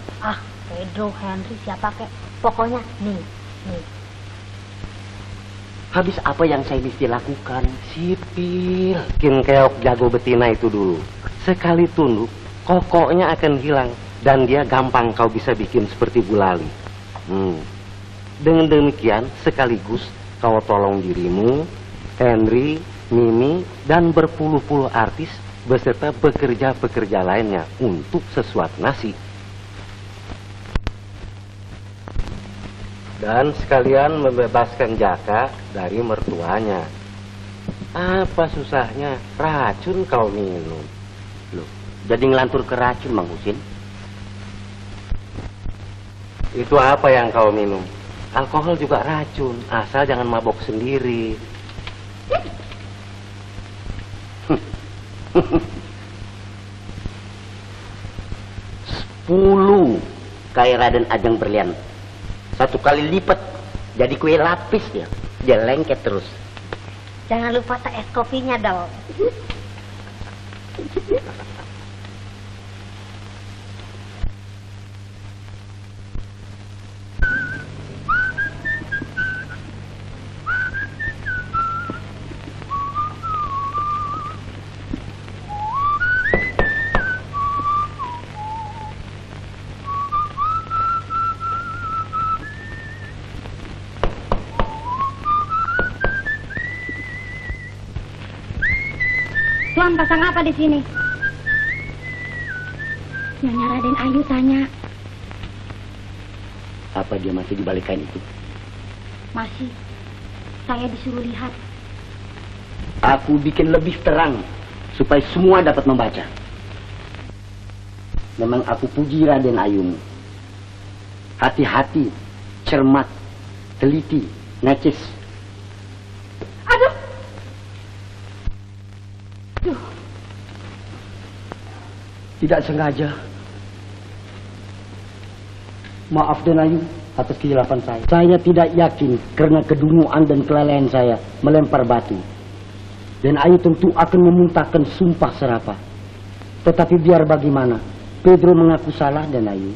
Pedro, Henry, siapa kek? Pokoknya nih. Habis apa yang saya mesti lakukan? Sipil. Bikin keok jago betina itu dulu. Sekali tunduk, kokoknya akan hilang. Dan dia gampang kau bisa bikin seperti gulali. Dengan demikian, sekaligus kau tolong dirimu, Henry, Mimi, dan berpuluh-puluh artis beserta pekerja-pekerja lainnya untuk sesuap nasi. Dan sekalian membebaskan Jaka dari mertuanya. Apa susahnya? Racun kau minum. Loh, jadi ngelantur ke racun, Mang Husin? Itu apa yang kau minum? Alkohol juga racun, asal jangan mabok sendiri. 10 kayak Raden Ajeng Berlian. 1 kali lipat jadi kue lapis dia. Dia lengket terus. Jangan lupa es kopinya dong. Tuan pasang apa di sini? Nyonya Raden Ayu tanya. Apa dia masih di balik kain itu? Masih. Saya disuruh lihat. Aku bikin lebih terang supaya semua dapat membaca. Memang aku puji Raden Ayumu. Hati-hati, cermat, teliti, necis. Aduh. Tidak sengaja. Maaf Den Ayu atas kehilafan saya. Saya tidak yakin karena kedunguan dan kelalaian saya melempar batu. Den Ayu tentu akan memuntahkan sumpah serapah. Tetapi biar bagaimana, Pedro mengaku salah Den Ayu.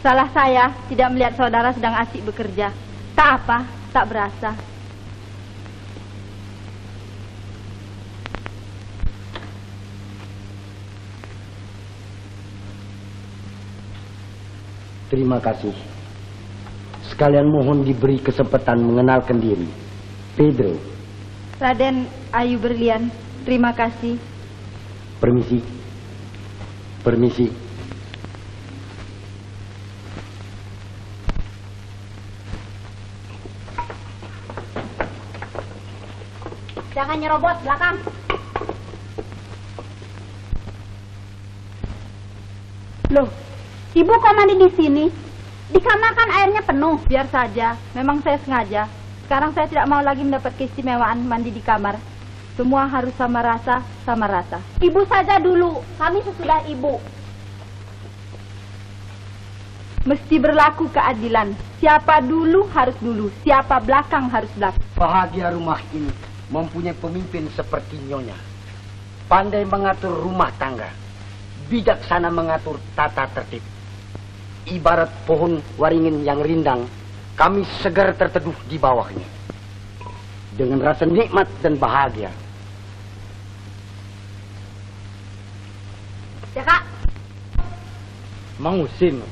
Salah saya tidak melihat saudara sedang asyik bekerja. Tak apa, tak berasa. Terima kasih. Sekalian mohon diberi kesempatan mengenalkan diri. Pedro. Raden Ayu Berlian, terima kasih. Permisi. Permisi. Jangan nyerobot belakang. Loh, ibu kok mandi di sini? Di kamar kan airnya penuh. Biar saja, memang saya sengaja. Sekarang saya tidak mau lagi mendapat keistimewaan mandi di kamar. Semua harus sama rasa, sama rata. Ibu saja dulu, kami sesudah ibu. Mesti berlaku keadilan. Siapa dulu harus dulu, siapa belakang harus belakang. Bahagia rumah ini mempunyai pemimpin seperti Nyonya. Pandai mengatur rumah tangga. Bijaksana mengatur tata tertib. Ibarat pohon waringin yang rindang, kami segar terteduh di bawahnya. Dengan rasa nikmat dan bahagia. Ya Kak. Mangusin.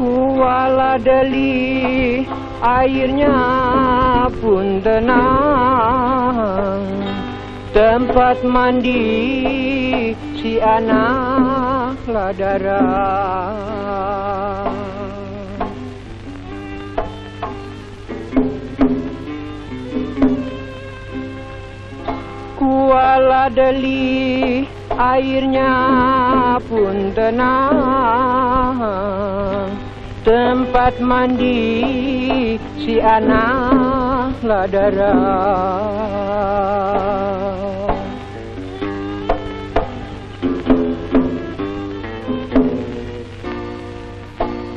Kuala Deli airnya pun tenang, tempat mandi si anak ladara. Kuala Deli airnya pun tenang, tempat mandi si anak ladara.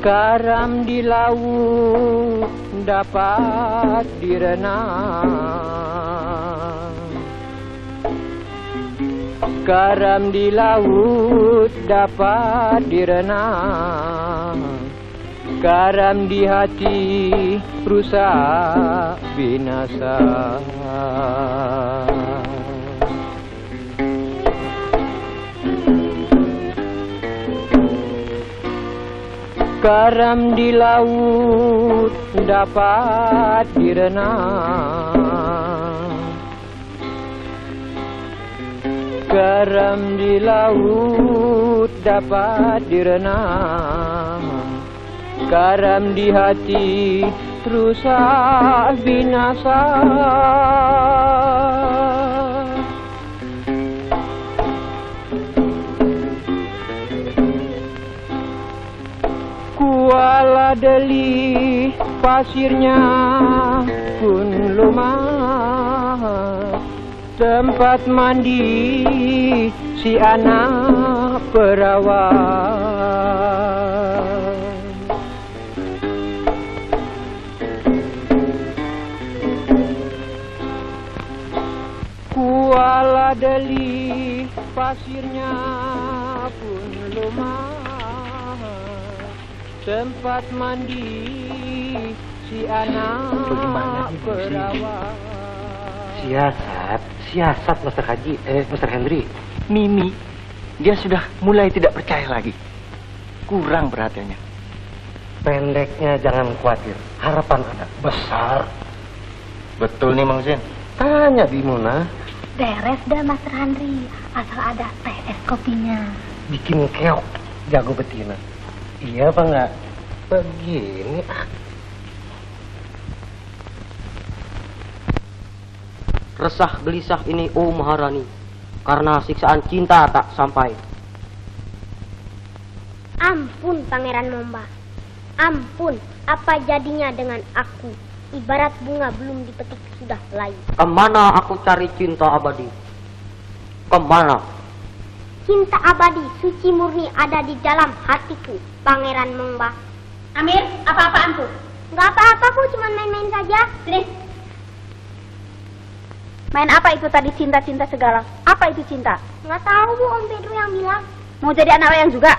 Garam di laut dapat direnang, garam di laut dapat direnang, garam di hati rusak binasa. Garam di laut dapat direnang, garam di laut dapat direnang, garam di hati rusak binasa. delih pasirnya pun lumayan, tempat mandi si anak perawan. Kuala delih pasirnya pun lumayan, tempat mandi si anak perawan. Siasat Master Henry. Mimi, dia sudah mulai tidak percaya lagi. Kurang perhatiannya. Pendeknya jangan khawatir, harapan ada besar. Betul nih Mang Sin. Tanya Bimuna. Beres dah Master Henry, asal ada teh es kopinya. Bikin keok, jago betina. Iya apa enggak? Begini. Resah gelisah ini, oh Maharani, karena siksaan cinta tak sampai. Ampun Pangeran Momba, ampun, apa jadinya dengan aku? Ibarat bunga belum dipetik sudah layu. Kemana aku cari cinta abadi? Kemana? Cinta abadi, suci murni ada di dalam hatiku, Pangeran Momba. Amir, apa-apaan tuh? Nggak apa-apa, aku cuma main-main saja. Sini. Main apa itu tadi cinta-cinta segala? Apa itu cinta? Nggak tahu Bu, Om Pedro yang bilang. Mau jadi anak wayang juga?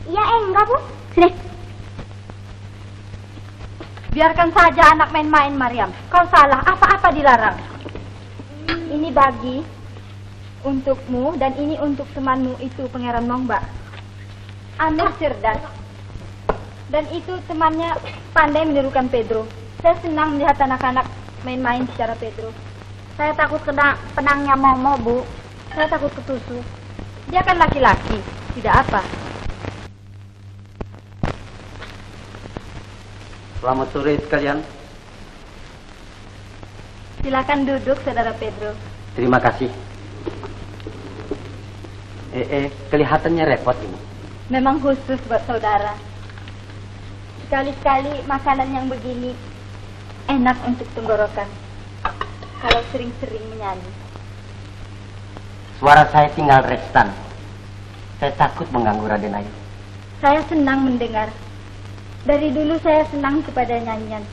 Iya, enggak Bu. Sini. Biarkan saja anak main-main, Maryam. Kau salah, apa-apa dilarang. Ini bagi untukmu dan ini untuk temanmu itu, Pangeran Momba. Amir cerdas. Dan itu temannya pandai menirukan Pedro. Saya senang melihat anak-anak main-main secara Pedro. Saya takut kena penangnya Momo, Bu. Saya takut ketusuk. Dia kan laki-laki, tidak apa. Selamat sore sekalian. Silakan duduk, Saudara Pedro. Terima kasih. Kelihatannya repot ini. Memang khusus buat saudara. Sekali-sekali makanan yang begini enak untuk tenggorokan. Kalau sering-sering menyanyi. Suara saya tinggal restan. Saya takut mengganggu Raden Ayu. Saya senang mendengar. Dari dulu saya senang kepada nyanyian.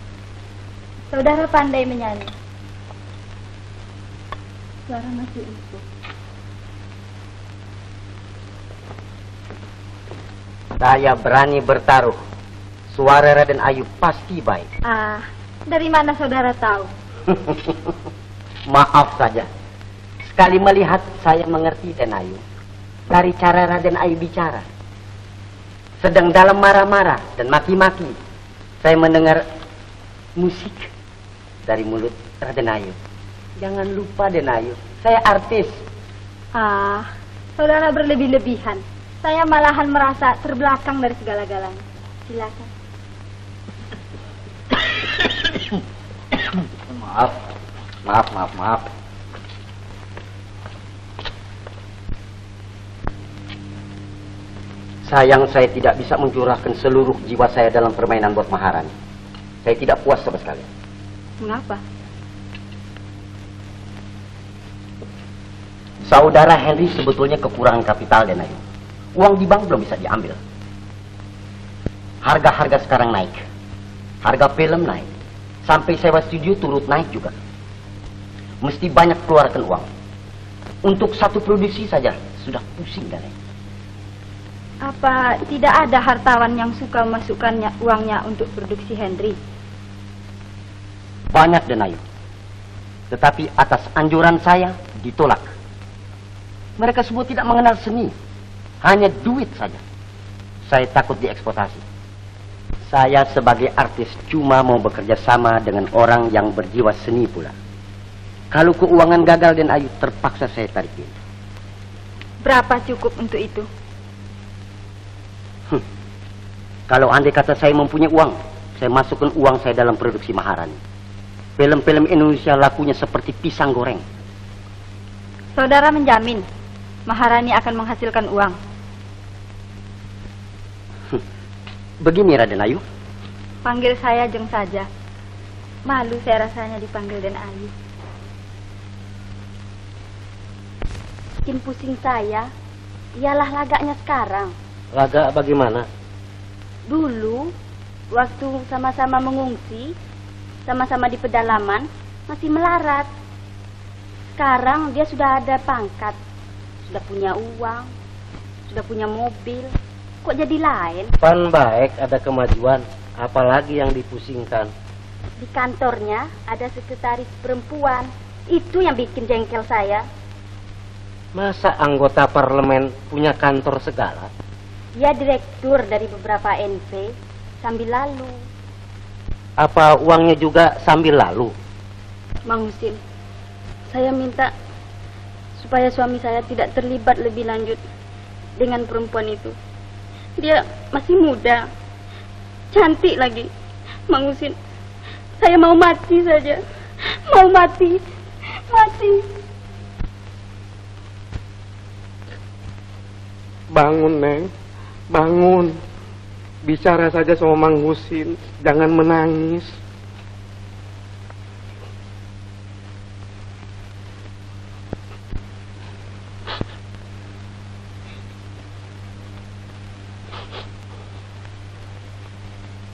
Saudara pandai menyanyi. Suara masih empuk. Saya berani bertaruh. Suara Raden Ayu pasti baik. Ah, dari mana saudara tahu? Maaf saja. Sekali melihat saya mengerti Raden Ayu. Dari cara Raden Ayu bicara. Sedang dalam marah-marah dan maki-maki, saya mendengar musik dari mulut Raden Ayu. Jangan lupa Raden Ayu, saya artis. Ah, saudara berlebih-lebihan. Saya malahan merasa terbelakang dari segala-galanya. Silakan. Maaf. Sayang saya tidak bisa mencurahkan seluruh jiwa saya dalam permainan buat Maharani. Saya tidak puas sama sekali. Mengapa? Saudara Henry sebetulnya kekurangan kapital dan Ayu. Uang di bank belum bisa diambil. Harga-harga sekarang naik. Harga film naik. Sampai sewa studio turut naik juga. Mesti banyak keluarkan uang. Untuk satu produksi saja sudah pusing dan Ayu. Apa tidak ada hartawan yang suka masukkannya uangnya untuk produksi Henry? Banyak dan Ayu. Tetapi atas anjuran saya ditolak. Mereka semua tidak mengenal seni. Hanya duit saja. Saya takut dieksploitasi. Saya sebagai artis cuma mau bekerja sama dengan orang yang berjiwa seni pula. Kalau keuangan gagal dan Ayu terpaksa saya tarikin. Berapa cukup untuk itu? Kalau andai kata saya mempunyai uang, saya masukkan uang saya dalam produksi Maharani. Film-film Indonesia lakunya seperti pisang goreng. Saudara menjamin Maharani akan menghasilkan uang. Begini Raden Ayu, Panggil saya Jeng saja. Malu saya rasanya dipanggil Den Ayu. Bikin pusing saya, ialah lagaknya sekarang. Laga bagaimana? Dulu, waktu sama-sama mengungsi, sama-sama di pedalaman, masih melarat. Sekarang dia sudah ada pangkat, sudah punya uang, sudah punya mobil. Kok jadi lain? Pan baik ada kemajuan, apalagi yang dipusingkan. Di kantornya ada sekretaris perempuan. Itu yang bikin jengkel saya. Masa anggota parlemen punya kantor segala? Dia direktur dari beberapa NP sambil lalu. Apa uangnya juga sambil lalu? Mang Husin, saya minta supaya suami saya tidak terlibat lebih lanjut dengan perempuan itu. Dia masih muda, cantik lagi. Mang Husin, saya mau mati saja. Mau mati. Mati. Bangun, Neng. Bangun. Bicara saja sama Mang Husin. Jangan menangis.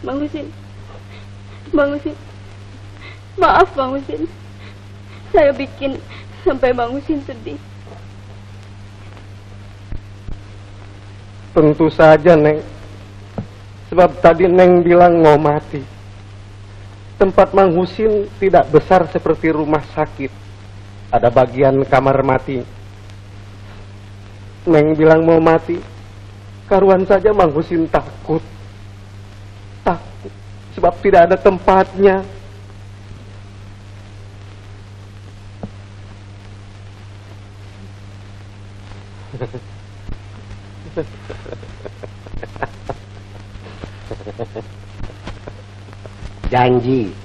Bang Husin. Bang Husin. Maaf Bang Husin. Saya bikin sampai Bang Husin sedih. Tentu saja, Neng. Sebab tadi Neng bilang mau mati. Tempat Mang Husin tidak besar seperti rumah sakit. Ada bagian kamar mati. Neng bilang mau mati. Karuan saja Mang Husin takut. Takut. Sebab tidak ada tempatnya. Janji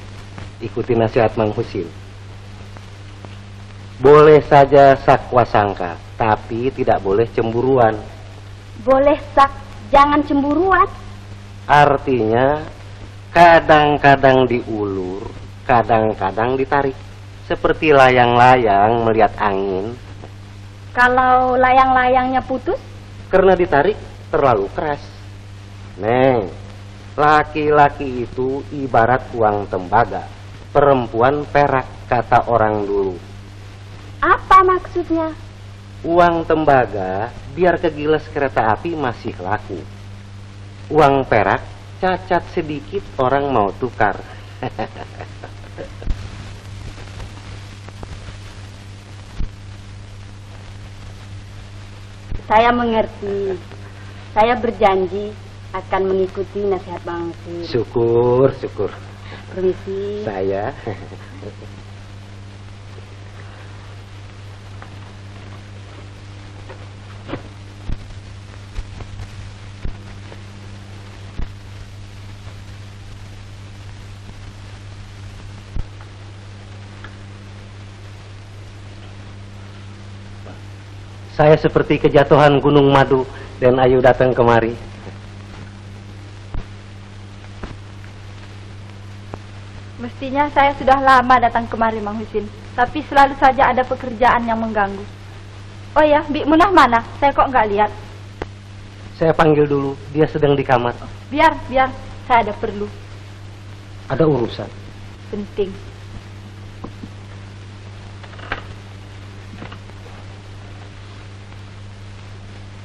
ikuti nasihat Mang Husin. Boleh saja sakwa sangka, tapi tidak boleh cemburuan. Boleh sak, jangan cemburuan. Artinya kadang-kadang diulur, kadang-kadang ditarik. Seperti layang-layang melihat angin. Kalau layang-layangnya putus? Karena ditarik terlalu keras. Neng, laki-laki itu ibarat uang tembaga, perempuan perak, kata orang dulu. Apa maksudnya? Uang tembaga biar kegilas kereta api masih laku. Uang perak cacat sedikit orang mau tukar. Saya mengerti. Saya berjanji akan mengikuti nasihat Bang Husin. Syukur, syukur. Permisi. Saya. Saya seperti kejatuhan Gunung Madu dan Ayu datang kemari. Mestinya saya sudah lama datang kemari Mang Husin, tapi selalu saja ada pekerjaan yang mengganggu. Oh ya, Bik Munah mana? Saya kok nggak lihat. Saya panggil dulu, dia sedang di kamar. Biar, saya ada perlu. Ada urusan. Penting.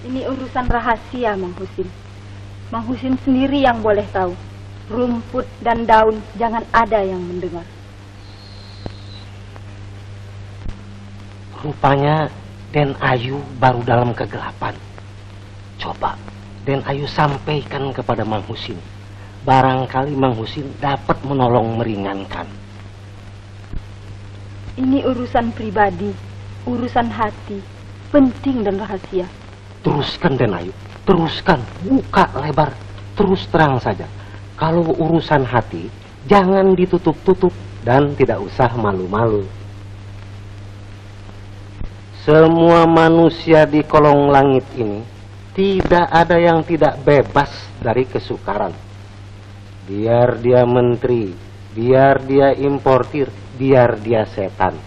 Ini urusan rahasia, Mang Husin. Mang Husin sendiri yang boleh tahu. Rumput dan daun jangan ada yang mendengar. Rupanya Den Ayu baru dalam kegelapan. Coba Den Ayu sampaikan kepada Mang Husin. Barangkali Mang Husin dapat menolong meringankan. Ini urusan pribadi, urusan hati, penting dan rahasia. Teruskan Den Ayu, teruskan, buka lebar, terus terang saja. Kalau urusan hati, jangan ditutup-tutup dan tidak usah malu-malu. Semua manusia di kolong langit ini tidak ada yang tidak bebas dari kesukaran. biar dia menteri, biar dia importir, biar dia setan.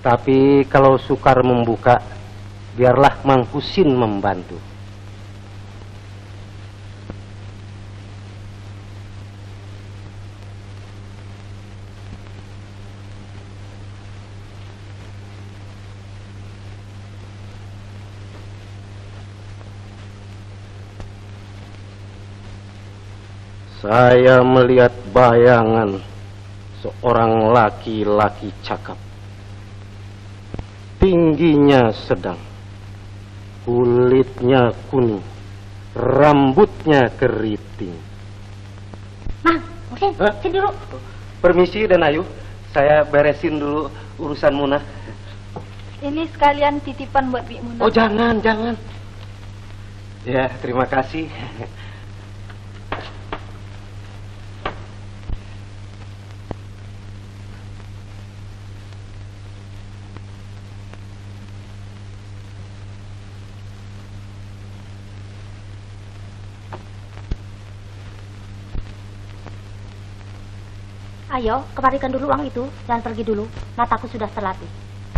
Tapi kalau sukar membuka, biarlah Mang Husin membantu. Saya melihat bayangan seorang laki-laki cakap. Tingginya sedang, kulitnya kuning, rambutnya keriting. Mang, Husin, sini dulu. Permisi dan Ayu, saya beresin dulu urusan Munah. Ini sekalian titipan buat Bi Munah. Oh jangan. Ya, terima kasih. Ayo, kembalikan dulu uang itu. Jangan pergi dulu. Mataku sudah terlatih.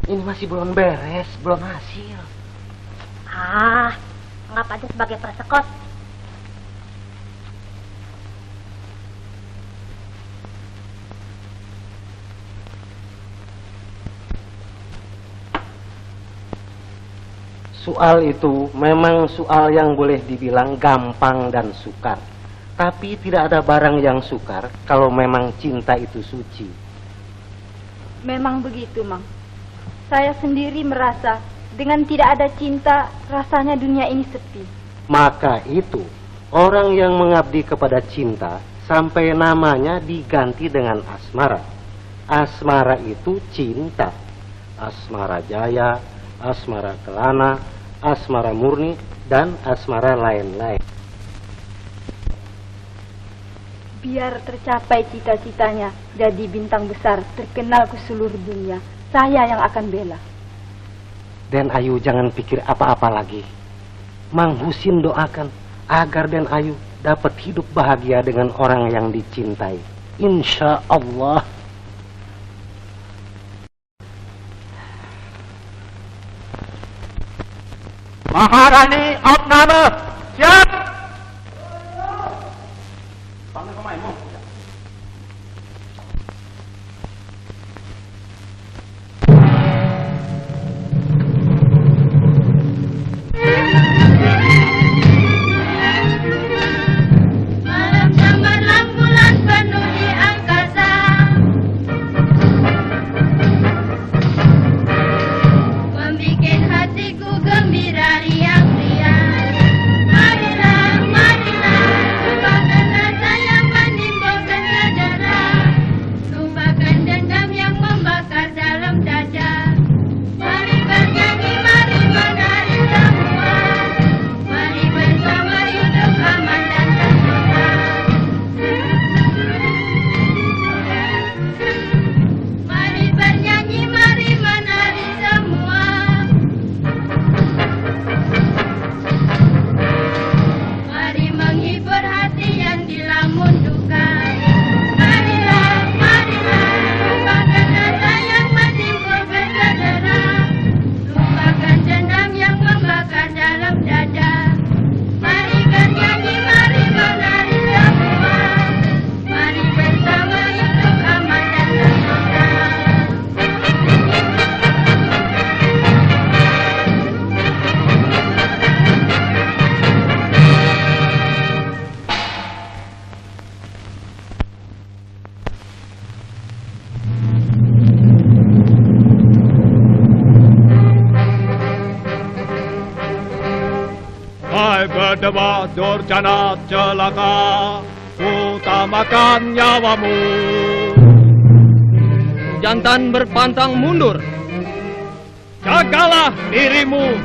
Ini masih belum beres, belum hasil. Anggap aja sebagai persekot. Soal itu memang soal yang boleh dibilang gampang dan sukar. Tapi tidak ada barang yang sukar kalau memang cinta itu suci. Memang begitu, Mang. Saya sendiri merasa dengan tidak ada cinta, rasanya dunia ini sepi. Maka itu, orang yang mengabdi kepada cinta sampai namanya diganti dengan asmara. Asmara itu cinta. Asmara jaya, asmara kelana, asmara murni, dan asmara lain-lain. Biar tercapai cita-citanya, jadi bintang besar, terkenal ke seluruh dunia. Saya yang akan bela. Den Ayu jangan pikir apa-apa lagi. Mang Husin doakan agar Den Ayu dapat hidup bahagia dengan orang yang dicintai. Insya Allah. Maharani Abnama, siap! Berdebah durjana celaka, utamakan nyawamu. Jantan berpantang mundur. Jagalah dirimu.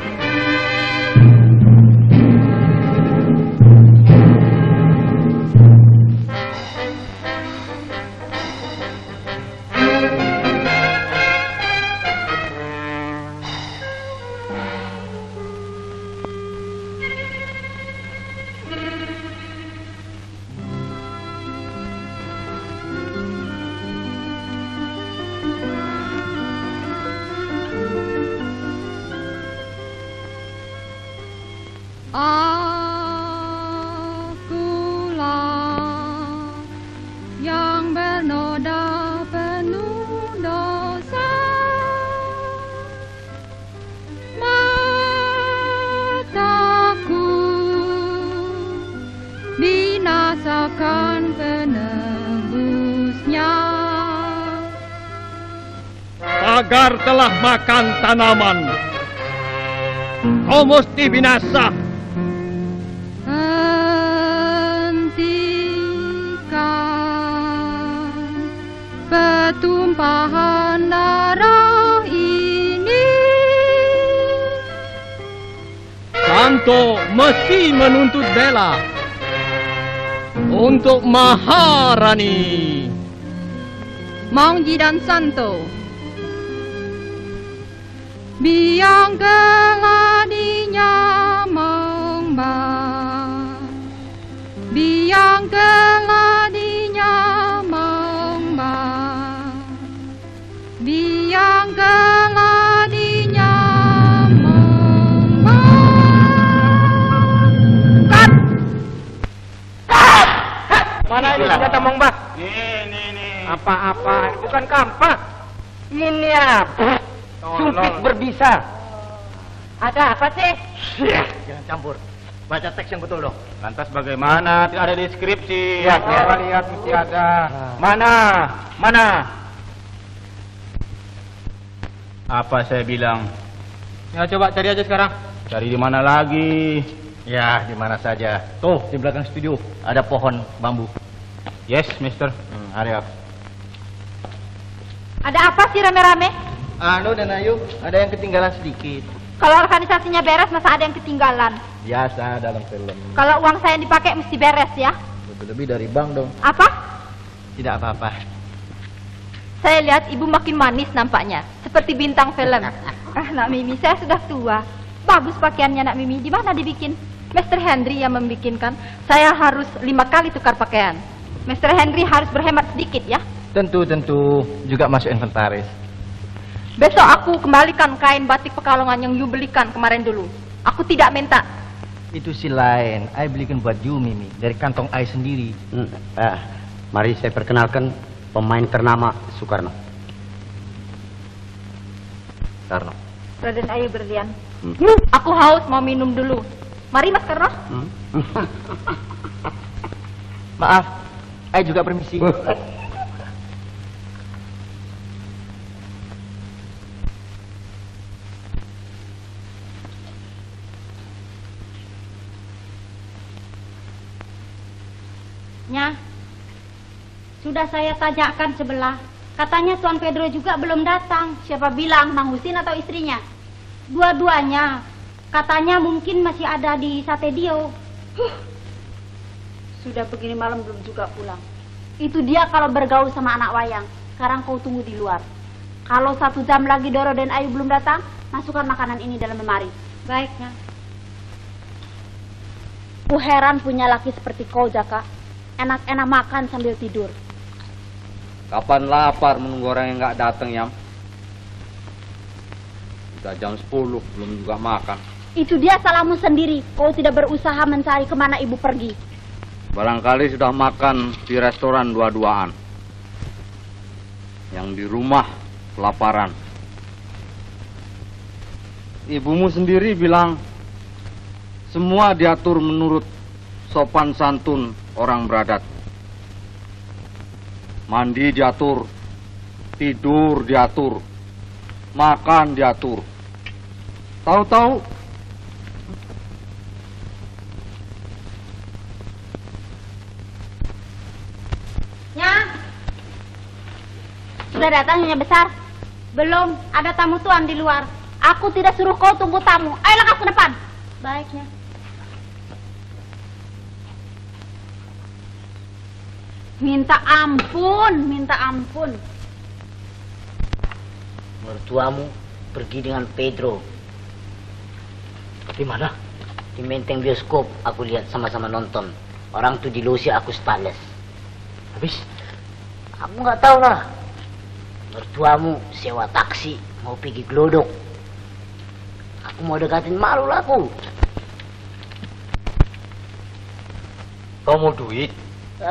agar telah makan tanaman. Kau mesti binasa. Hentikan pertumpahan darah ini. Santo mesti menuntut bela untuk Maharani. Mangji dan Santo, biang geladinya membah, biang geladinya membah, biang geladinya membah. Mana ini senjata Mongbah? Ini. Apa-apa? Bukan kampak. Ini apa? Sumpit berbisa. Ada apa sih? Jangan campur. Baca teks yang betul dong. Lantas bagaimana? Tidak ada deskripsi. Ya, saya lihat mesti ada. Mana? Apa saya bilang? Ya, coba cari aja sekarang. Cari di mana lagi? Ya, di mana saja. Tuh, di belakang studio ada pohon bambu. Yes, Mister. Hurry up. Ada apa sih rame-rame? Anu dan Ayu, ada yang ketinggalan sedikit. Kalau organisasinya beres, masa ada yang ketinggalan? Biasa dalam film. Kalau uang saya yang dipakai mesti beres ya? Lebih-lebih dari bank dong. Apa? Tidak apa-apa. Saya lihat ibu makin manis nampaknya, seperti bintang film. Nak Mimi, saya sudah tua. Bagus pakaiannya Nak Mimi, di mana dibikin? Mr. Henry yang membikinkan. Saya harus 5 kali tukar pakaian. Mr. Henry harus berhemat sedikit ya. Tentu juga masuk inventaris. Besok aku kembalikan kain batik Pekalongan yang you belikan kemarin dulu. Aku tidak minta. Itu si lain. I belikan buat you, Mimi, dari kantong I sendiri. Mari saya perkenalkan pemain ternama Soekarno. Karno. Raden Ayu Berlian. Aku haus, mau minum dulu. Mari Mas Karno. Maaf, I juga permisi. Nya, sudah saya tanyakan sebelah. Katanya Tuan Pedro juga belum datang. Siapa bilang, Mang Husin atau istrinya? Dua-duanya. Katanya mungkin masih ada di Sate Dio. Sudah begini malam belum juga pulang. Itu dia kalau bergaul sama anak wayang. Sekarang kau tunggu di luar. Kalau 1 jam lagi Doro dan Ayu belum datang, masukkan makanan ini dalam lemari. Baiknya. Ku heran punya laki seperti kau, Jaka. Enak-enak makan sambil tidur. Kapan lapar menunggu orang yang nggak datang, Yam? Sudah jam 10 belum juga makan. Itu dia salahmu sendiri. Kau tidak berusaha mencari kemana ibu pergi. Barangkali sudah makan di restoran dua-duaan. Yang di rumah kelaparan. Ibumu sendiri bilang semua diatur menurut sopan santun orang beradat. Mandi diatur, tidur diatur, makan diatur. Tahu-tahu Ya. Sudah datang Nyonya Besar? Belum, ada tamu tuan di luar. Aku tidak suruh kau tunggu tamu. Ayolah ke depan. Baiknya. Minta ampun. Mertuamu pergi dengan Pedro. Di mana? Di menteng bioskop. Aku lihat sama-sama nonton. Orang tuh di losi aku stales. Habis, aku nggak tahu lah. Mertuamu sewa taksi mau pergi Glodok. Aku mau dekatin, malu lah aku. Kau mau duit? 2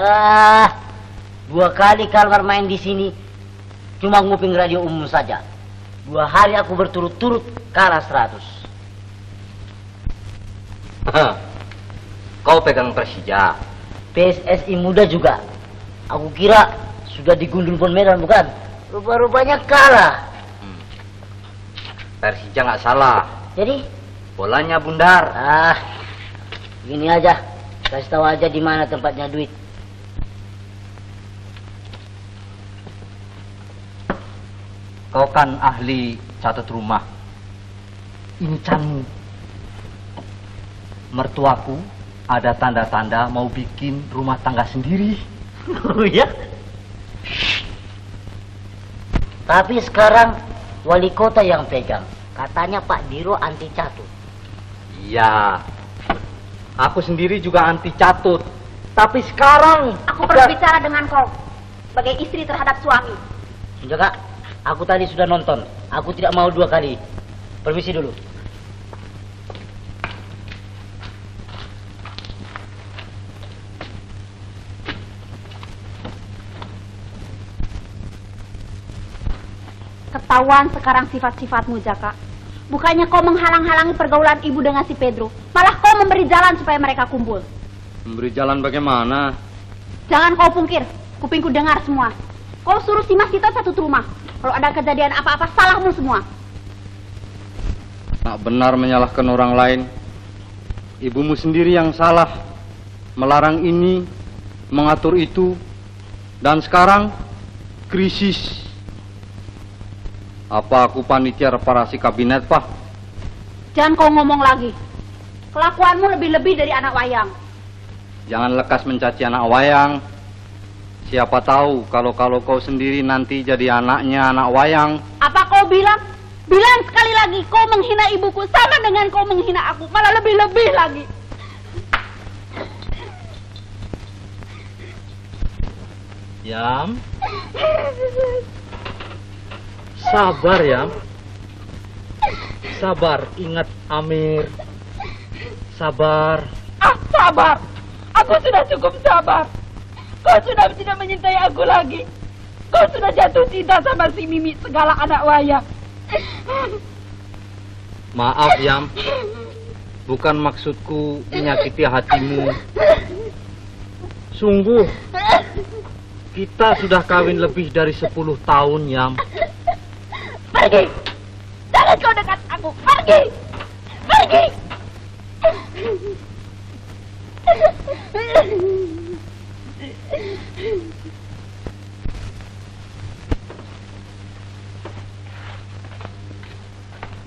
kali Kalmar main di sini, cuma nguping radio umum saja. 2 hari aku berturut-turut kalah 100. Kau pegang Persija? PSSI muda juga. Aku kira sudah digundul pon Medan, bukan? Rupa-rupanya kalah. Persija nggak salah. Jadi? Bolanya bundar. Gini aja. Kasih tahu aja di mana tempatnya duit. Kau kan ahli catat rumah. Incanmu. Mertuaku ada tanda-tanda mau bikin rumah tangga sendiri. Oh ya? Tapi sekarang wali kota yang pegang. Katanya Pak Diro anti catut. Iya. Aku sendiri juga anti catut. Tapi sekarang Aku berbicara dengan kau sebagai istri terhadap suami. Jaka, aku tadi sudah nonton. Aku tidak mau 2 kali. Permisi dulu. Ketahuan sekarang sifat-sifatmu, Jaka. Bukannya kau menghalang-halangi pergaulan ibu dengan si Pedro, malah kau memberi jalan supaya mereka kumpul. Memberi jalan bagaimana? Jangan kau pungkir, kupingku dengar semua. Kau suruh si Mas Tito satu rumah. Kalau ada kejadian apa-apa, salahmu semua. Tak benar menyalahkan orang lain. Ibumu sendiri yang salah. Melarang ini, mengatur itu. Dan sekarang, krisis. Apa aku panitia reparasi kabinet, Pak? Jangan kau ngomong lagi. Kelakuanmu lebih-lebih dari anak wayang. Jangan lekas mencaci anak wayang. Siapa tahu kalau kau sendiri nanti jadi anaknya anak wayang. Apa kau bilang? Bilang sekali lagi, kau menghina ibuku sama dengan kau menghina aku. Malah lebih-lebih lagi. Yam. Sabar, Yam. Sabar, ingat Amir. Sabar. Sabar. Aku sudah cukup sabar. Kau sudah tidak menyintai aku lagi. Kau sudah jatuh cinta sama si Mimi segala anak wayang. Maaf, Yam. Bukan maksudku menyakiti hatimu. Sungguh, kita sudah kawin lebih dari 10 tahun, Yam. Pergi! Jangan kau dekat aku! Pergi! Pergi!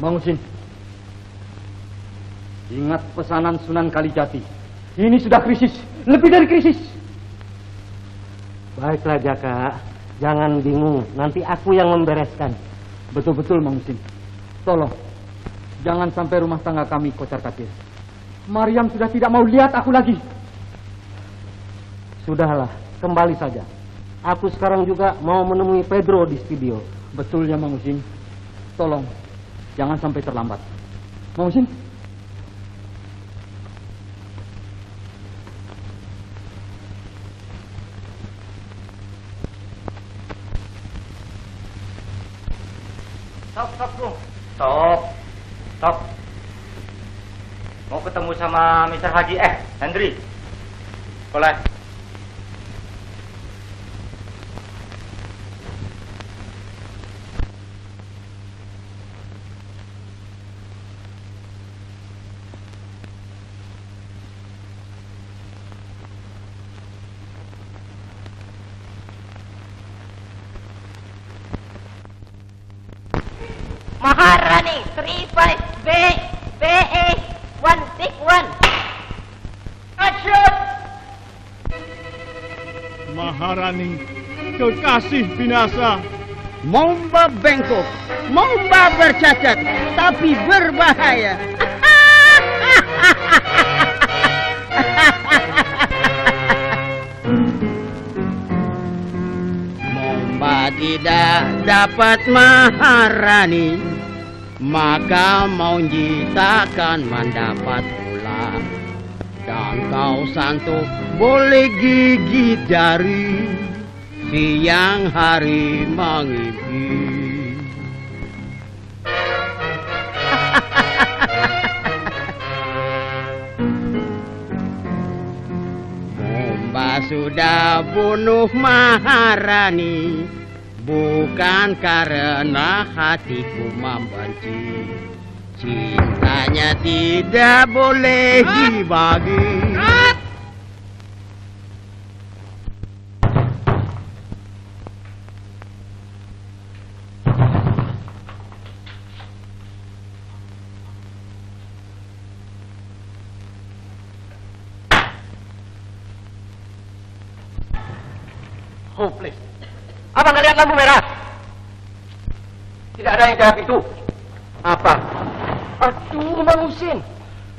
Mang Husin, ingat pesanan Sunan Kalijati. Ini sudah krisis, lebih dari krisis. Baiklah Jaka, jangan bingung. Nanti aku yang membereskan. Betul-betul Mang Husin. Tolong, jangan sampai rumah tangga kami kocar-kacir. Maryam sudah tidak mau lihat aku lagi. Sudahlah, kembali saja. Aku sekarang juga mau menemui Pedro di studio. Betul ya Mang Husin. Tolong, jangan sampai terlambat. Mang Husin? Stop, bro. Stop. Mau ketemu sama Mr. Haji Hendri. Boleh. Maharani 35 BE 161. Action! Maharani, kekasih binasa. Momba bengkok, momba bercacat, tapi berbahaya. Momba tidak dapat Maharani, maka Maunji takkan mendapat pula. Dan kau santuk boleh gigit jari, siang hari mengimpi. Momba sudah bunuh Maharani, bukan karena hatiku membenci. Cintanya tidak boleh dibagi. Hopeless. Abang ngeliat lampu merah? Tidak ada yang jawab itu. Apa? Aduh, Mang Husin.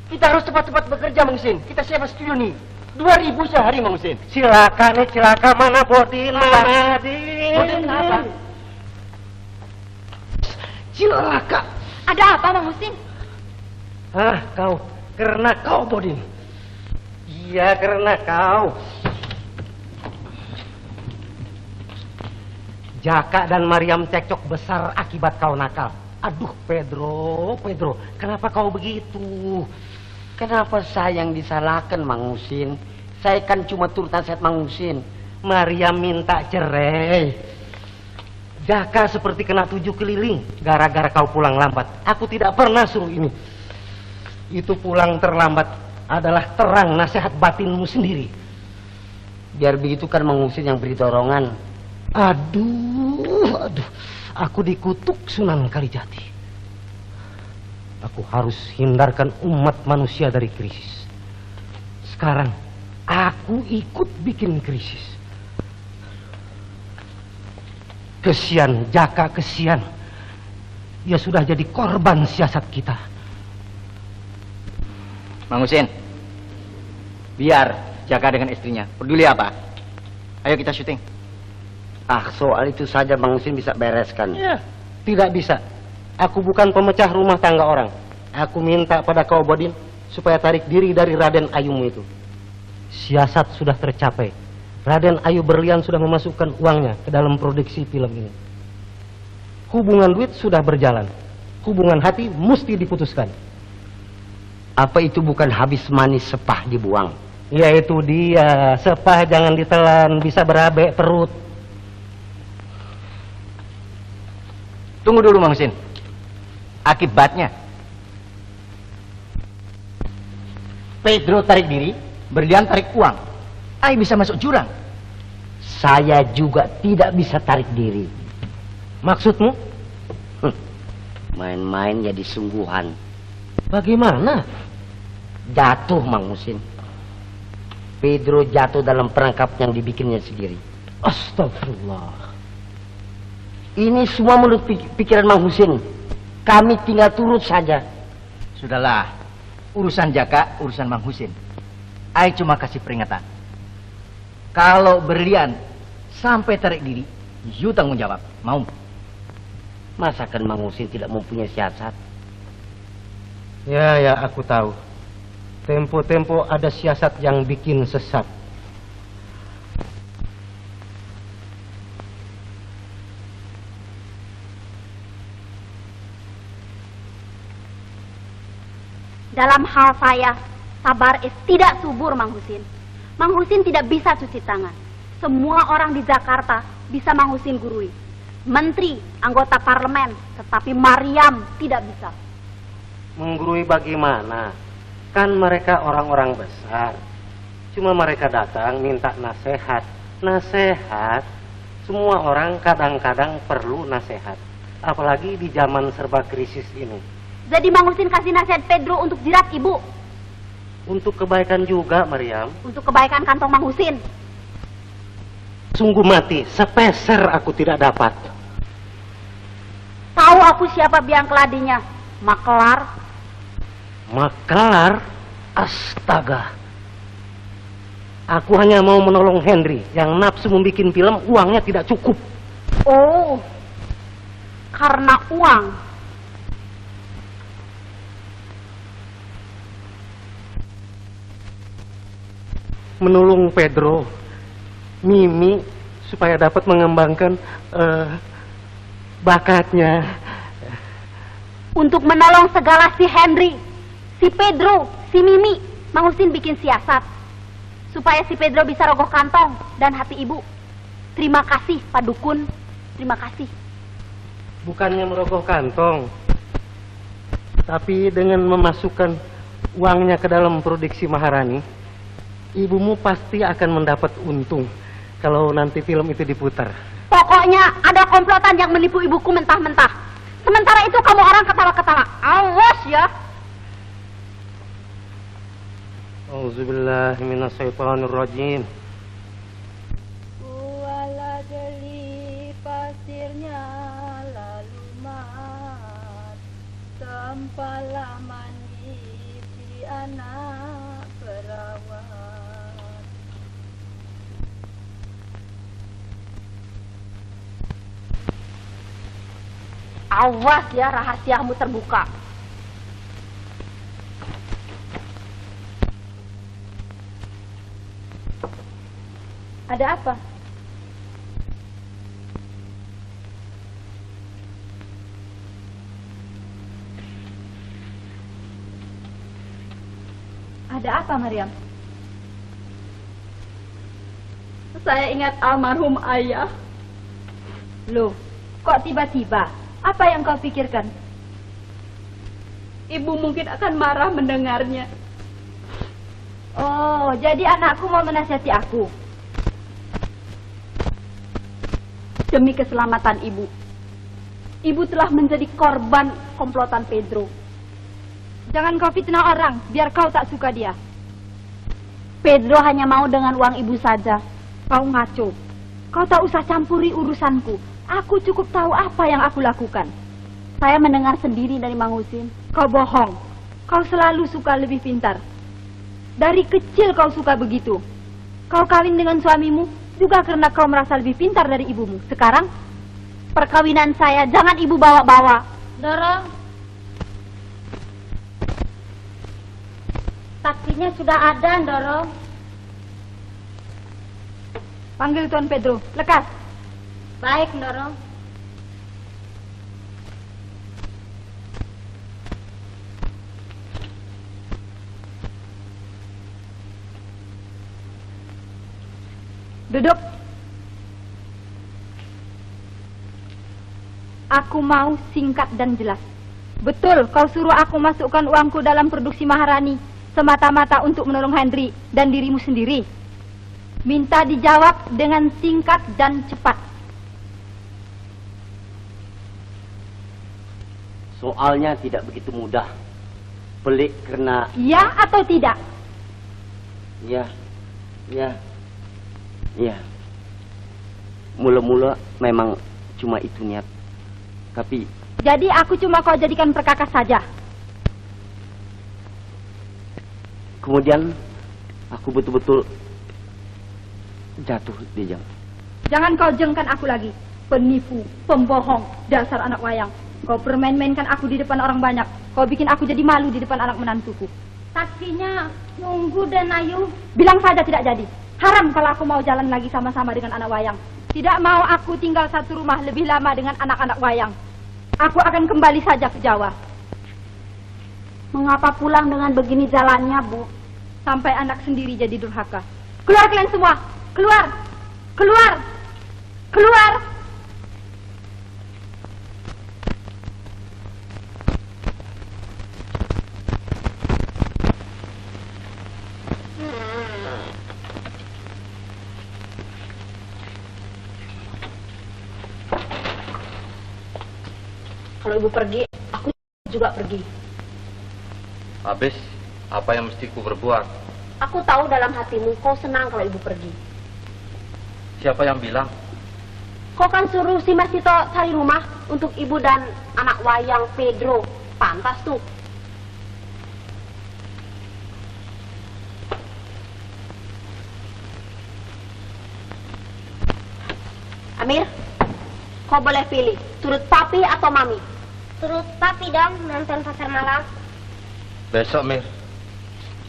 Kita harus cepat-cepat bekerja, Mang Husin. Kita sewa studio nih. 2.000 sehari, Mang Husin. Silakan nih, silakan. Mana Bodin? Mana Bodin apa? Cilaka. Ada apa, Mang Husin? Ah, kau. Karena kau, Bodin. Iya, karena kau. Jaka dan Mariam cekcok besar akibat kau nakal. Aduh, Pedro, kenapa kau begitu? Kenapa saya yang disalahkan, Mang Husin? Saya kan cuma turut nasihat Mang Husin. Mariam minta cerai. Jaka seperti kena 7 keliling gara-gara kau pulang lambat. Aku tidak pernah suruh ini. Itu pulang terlambat adalah terang nasihat batinmu sendiri. Biar begitu kan Mang Husin yang beri dorongan. Aduh, aku dikutuk Sunan Kalijati. Aku harus hindarkan umat manusia dari krisis. Sekarang, aku ikut bikin krisis. Kesian, Jaka, kesian. Dia sudah jadi korban siasat kita. Mang Husin, biar Jaka dengan istrinya. Peduli apa? Ayo kita syuting. Soal itu saja Mang Husin bisa bereskan. Ya, tidak bisa. Aku bukan pemecah rumah tangga orang. Aku minta pada kau, Bodin, supaya tarik diri dari Raden Ayumu itu. Siasat sudah tercapai. Raden Ayu Berlian sudah memasukkan uangnya ke dalam produksi film ini. Hubungan duit sudah berjalan. Hubungan hati mesti diputuskan. Apa itu bukan habis manis sepah dibuang? Ya itu dia. Sepah jangan ditelan, bisa berabe perut. Tunggu dulu, Mang Husin. Akibatnya Pedro tarik diri, Berlian tarik uang. Ai bisa masuk jurang. Saya juga tidak bisa tarik diri. Maksudmu? Main-main jadi sungguhan. Bagaimana? Jatuh, Mang Husin. Pedro jatuh dalam perangkap yang dibikinnya sendiri. Astagfirullah. Ini semua menurut pikiran Mang Husin. Kami tinggal turut saja. Sudahlah, urusan Jaka, urusan Mang Husin. Ai cuma kasih peringatan. Kalau Berlian sampai tarik diri, you tanggung jawab. Mau? Masakan Mang Husin tidak mempunyai siasat? Ya, aku tahu. Tempo-tempo ada siasat yang bikin sesat. Dalam hal saya, sabar tidak subur, Mang Husin. Mang Husin tidak bisa cuci tangan. Semua orang di Jakarta bisa Mang Husin gurui. Menteri, anggota parlemen, tetapi Mariam tidak bisa. Menggurui bagaimana? Kan mereka orang-orang besar. Cuma mereka datang minta nasihat. Nasihat? Semua orang kadang-kadang perlu nasihat. Apalagi di zaman serba krisis ini. Jadi Mang Husin kasih nasihat Pedro untuk jirat ibu. Untuk kebaikan juga, Mariam. Untuk kebaikan kantong Mang Husin. Sungguh mati, sepeser aku tidak dapat. Tahu aku siapa biang keladinya? Maklar. Maklar? Astaga. Aku hanya mau menolong Henry yang nafsu membuat film, uangnya tidak cukup. Oh, karena uang. Menolong Pedro, Mimi, supaya dapat mengembangkan bakatnya. Untuk menolong segala si Henry, si Pedro, si Mimi, Mang Husin bikin siasat. Supaya si Pedro bisa rogoh kantong dan hati ibu. Terima kasih, Pak Dukun. Terima kasih. Bukannya merogoh kantong, tapi dengan memasukkan uangnya ke dalam produksi Maharani, ibumu pasti akan mendapat untung kalau nanti film itu diputar. Pokoknya ada komplotan yang menipu ibuku mentah-mentah. Sementara itu kamu orang ketawa-ketawa. Awas ya. Auzubillahi minasyaitonirrajim. Kuala geli pasirnya lalu mat, sampailah manis si anak perawan. Awas ya, rahasiamu terbuka. Ada apa? Ada apa, Maryam? Saya ingat almarhum ayah. Loh, kok tiba-tiba? Apa yang kau pikirkan? Ibu mungkin akan marah mendengarnya. Oh, jadi anakku mau menasihati aku. Demi keselamatan ibu. Ibu telah menjadi korban komplotan Pedro. Jangan kau fitnah orang, biar kau tak suka dia. Pedro hanya mau dengan uang ibu saja. Kau ngaco. Kau tak usah campuri urusanku. Aku cukup tahu apa yang aku lakukan. Saya mendengar sendiri dari Mang Husin. Kau bohong. Kau selalu suka lebih pintar. Dari kecil kau suka begitu. Kau kawin dengan suamimu juga karena kau merasa lebih pintar dari ibumu. Sekarang, perkawinan saya jangan ibu bawa-bawa. Dorong. Taksinya sudah ada, Dorong. Panggil Tuan Pedro, lekas. Baik, Dorong. Duduk. Aku mau singkat dan jelas. Betul, kau suruh aku masukkan uangku dalam produksi Maharani semata-mata untuk menolong Henry dan dirimu sendiri. Minta dijawab dengan singkat dan cepat. Soalnya tidak begitu mudah. Pelik karena... Ya atau tidak? Ya. Mula-mula memang cuma itu niat. Tapi... Jadi aku cuma kau jadikan perkakas saja? Kemudian aku betul-betul jatuh di jang. Jangan kau jengkan aku lagi. Penipu, pembohong, dasar anak wayang. Kau permain-mainkan aku di depan orang banyak. Kau bikin aku jadi malu di depan anak menantuku. Taksinya nunggu dan Ayu. Bilang saja tidak jadi. Haram kalau aku mau jalan lagi sama-sama dengan anak wayang. Tidak mau aku tinggal satu rumah lebih lama dengan anak-anak wayang. Aku akan kembali saja ke Jawa. Mengapa pulang dengan begini jalannya, Bu? Sampai anak sendiri jadi durhaka. Keluar kalian semua! Keluar! Keluar! Keluar! Kalau ibu pergi, aku juga pergi. Habis, apa yang mesti ku berbuat? Aku tahu dalam hatimu kau senang kalau ibu pergi. Siapa yang bilang? Kau kan suruh si Mas Tito cari rumah untuk ibu dan anak wayang Pedro. Pantas tuh. Amir, kau boleh pilih, turut papi atau mami? Turut papi dong nonton pasar malam. Besok, Mir.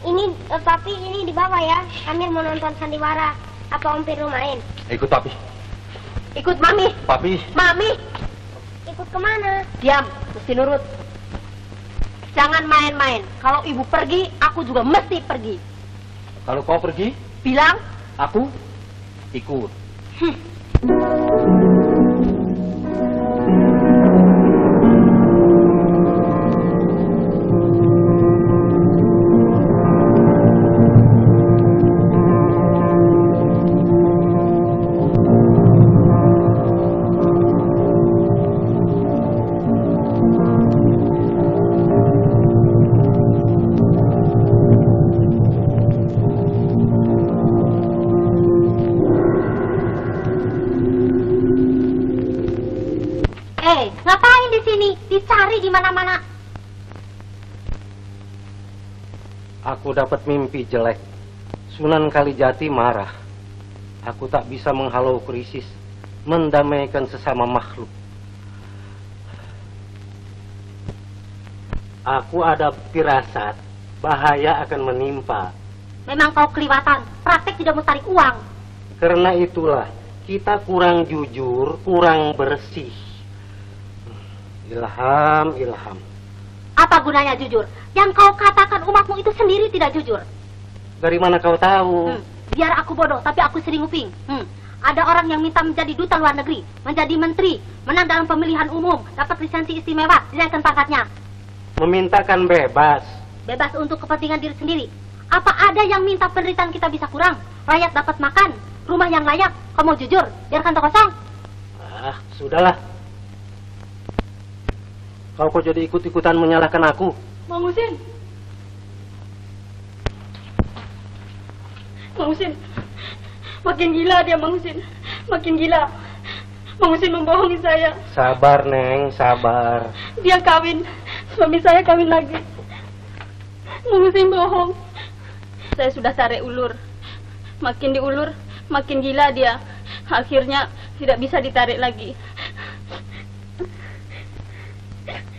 Ini papi ini di bawah ya. Amir mau nonton sandiwara. Apa Om Pirlo main? Ikut papi. Ikut mami. Papi. Mami. Ikut kemana? Diam, mesti nurut. Jangan main-main. Kalau ibu pergi, aku juga mesti pergi. Kalau kau pergi, Bilang, aku ikut. ini, dicari di mana-mana. Aku dapat mimpi jelek. Sunan Kalijati marah. Aku tak bisa menghalau krisis, mendamaikan sesama makhluk. Aku ada firasat bahaya akan menimpa. Memang kau kelewatan, praktek tidak mau tarik uang. Karena itulah kita kurang jujur, kurang bersih. Ilham, Ilham. Apa gunanya jujur? Yang kau katakan umatmu itu sendiri tidak jujur. Dari mana kau tahu? Biar aku bodoh, tapi aku sering nguping. Ada orang yang minta menjadi duta luar negeri, menjadi menteri, menang dalam pemilihan umum, dapat lisensi istimewa, dinaikkan pangkatnya. Memintakan bebas. Bebas untuk kepentingan diri sendiri. Apa ada yang minta penderitaan kita bisa kurang? Rakyat dapat makan, rumah yang layak. Kamu jujur, biarkan toko kosong. Ah, sudahlah. Kau kok jadi ikut-ikutan menyalahkan aku? Mang Husin. Mang Husin. Makin gila dia, Mang Husin. Makin gila. Mang Husin membohongi saya. Sabar, Neng, sabar. Dia kawin. Suami saya kawin lagi. Mang Husin bohong. Saya sudah tarik ulur. Makin diulur, makin gila dia. Akhirnya tidak bisa ditarik lagi.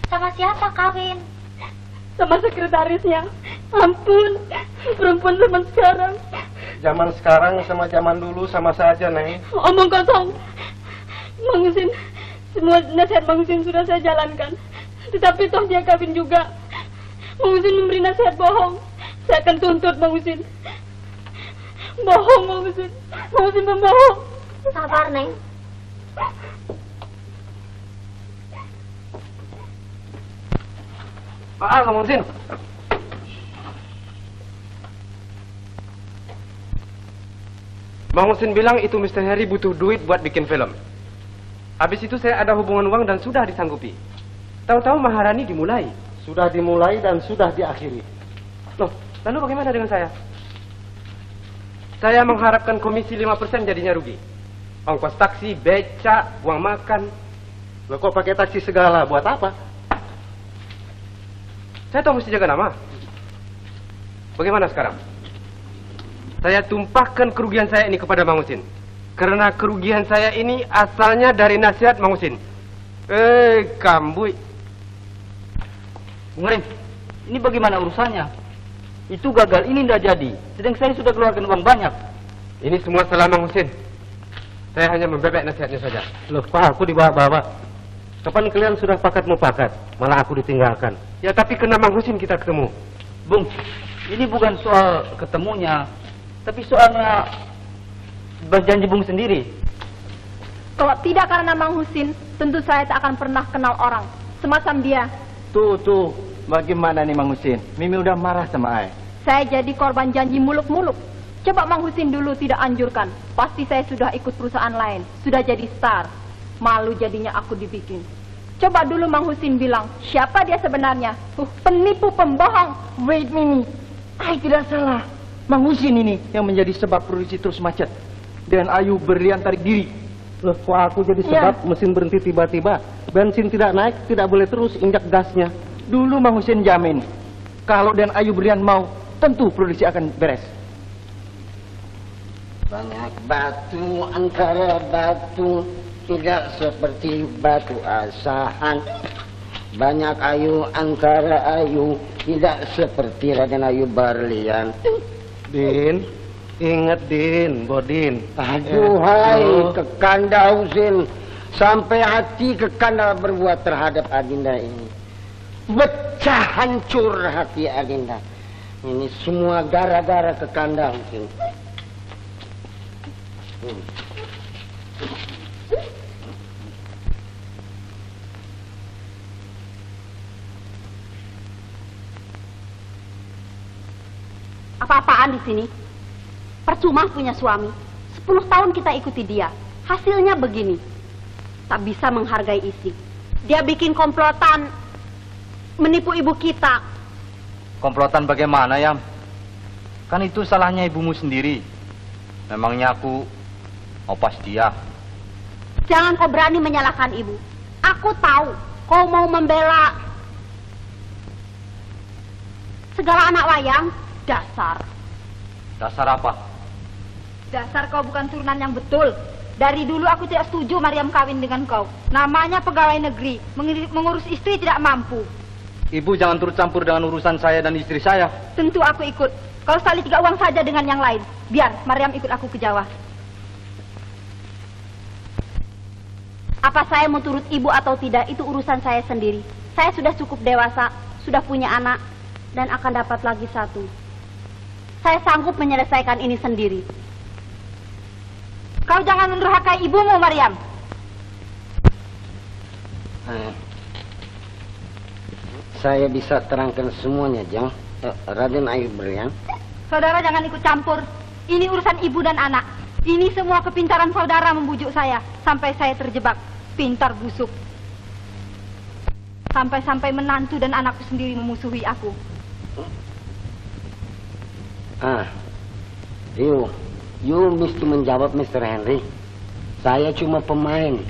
Sama siapa kawin? Sama sekretarisnya. Ampun, perempuan zaman sekarang. Zaman sekarang sama zaman dulu sama saja, Neng. Omong kosong. Mang Husin, semua nasihat Mang Husin sudah saya jalankan. Tetapi toh dia kawin juga. Mang Husin memberi nasihat bohong. Saya akan tuntut Mang Husin. Bohong, Mang Husin. Mang Husin membohong. Sabar, Neng. Mang Husin. Mang Husin bilang itu Mr. Harry butuh duit buat bikin film. Habis itu saya ada hubungan uang dan sudah disanggupi. Tahu-tahu Maharani dimulai. Sudah dimulai dan sudah diakhiri. Loh, lalu bagaimana dengan saya? Saya mengharapkan komisi 5% jadinya rugi. Ongkos taksi, beca, uang makan. Loh, kok pakai taksi segala? Buat apa? Saya tahu mesti jaga nama. Bagaimana sekarang? Saya tumpahkan kerugian saya ini kepada Mang Husin. Karena kerugian saya ini asalnya dari nasihat Mang Husin. Kambui. Bung Rim, ini bagaimana urusannya? Itu gagal, ini tidak jadi. Sedang saya sudah keluarkan uang banyak. Ini semua salah Mang Husin. Saya hanya membebek nasihatnya saja. Loh, Pak, aku dibawa-bawa. Kapan kalian sudah pakat mufakat? Malah aku ditinggalkan. Ya, tapi kena Mang Husin kita ketemu. Bung, ini bukan soal ketemunya, tapi soalnya berjanji Bung sendiri. Kalau tidak karena Mang Husin, tentu saya tak akan pernah kenal orang semacam dia. Tuh, bagaimana nih Mang Husin? Mimi udah marah sama Ai. Saya jadi korban janji muluk-muluk. Coba Mang Husin dulu tidak anjurkan. Pasti saya sudah ikut perusahaan lain, sudah jadi star. Malu jadinya aku dibikin. Coba dulu Mang Husin bilang, siapa dia sebenarnya? Penipu, pembohong. Wait, Mimi. Ai tidak salah. Mang Husin ini yang menjadi sebab produksi terus macet. Dan Ayu berlian tarik diri. Loh, kok aku jadi sebab mesin berhenti tiba-tiba? Bensin tidak naik, tidak boleh terus injak gasnya. Dulu Mang Husin jamin, kalau Dan Ayu Berlian mau, tentu produksi akan beres. Banyak batu antara batu, tidak seperti batu asahan. Banyak ayu antara ayu, tidak seperti Raden Ayu Berlian. Din, ingat Din, Bodin. Aduhai, Kekanda Husin, sampai hati Kekanda berbuat terhadap Adinda ini. Pecah hancur hati Adinda. Ini semua gara-gara Kekanda Husin. Apa-apaan di sini? Percuma punya suami. 10 tahun kita ikuti dia. Hasilnya begini. Tak bisa menghargai istri. Dia bikin komplotan menipu ibu kita. Komplotan bagaimana, Yam? Kan itu salahnya ibumu sendiri. Memangnya aku opas dia. Jangan kau berani menyalahkan ibu. Aku tahu kau mau membela segala anak wayang? Dasar. Dasar apa? Dasar kau bukan turunan yang betul. Dari dulu aku tidak setuju Maryam kawin dengan kau. Namanya pegawai negeri, mengurus istri tidak mampu. Ibu jangan turut campur dengan urusan saya dan istri saya. Tentu aku ikut. Kau salih 3 uang saja dengan yang lain. Biar Maryam ikut aku ke Jawa. Apa saya mau turut ibu atau tidak, itu urusan saya sendiri. Saya sudah cukup dewasa, sudah punya anak, dan akan dapat lagi 1. Saya sanggup menyelesaikan ini sendiri. Kau jangan mendurhakai ibumu, Maryam. Saya bisa terangkan semuanya, Jang. Raden Ayu Berian. Saudara jangan ikut campur. Ini urusan ibu dan anak. Ini semua kepintaran saudara membujuk saya sampai saya terjebak. Pintar busuk. Sampai-sampai menantu dan anakku sendiri memusuhi aku. You mesti menjawab, Mr. Henry. Saya cuma pemain.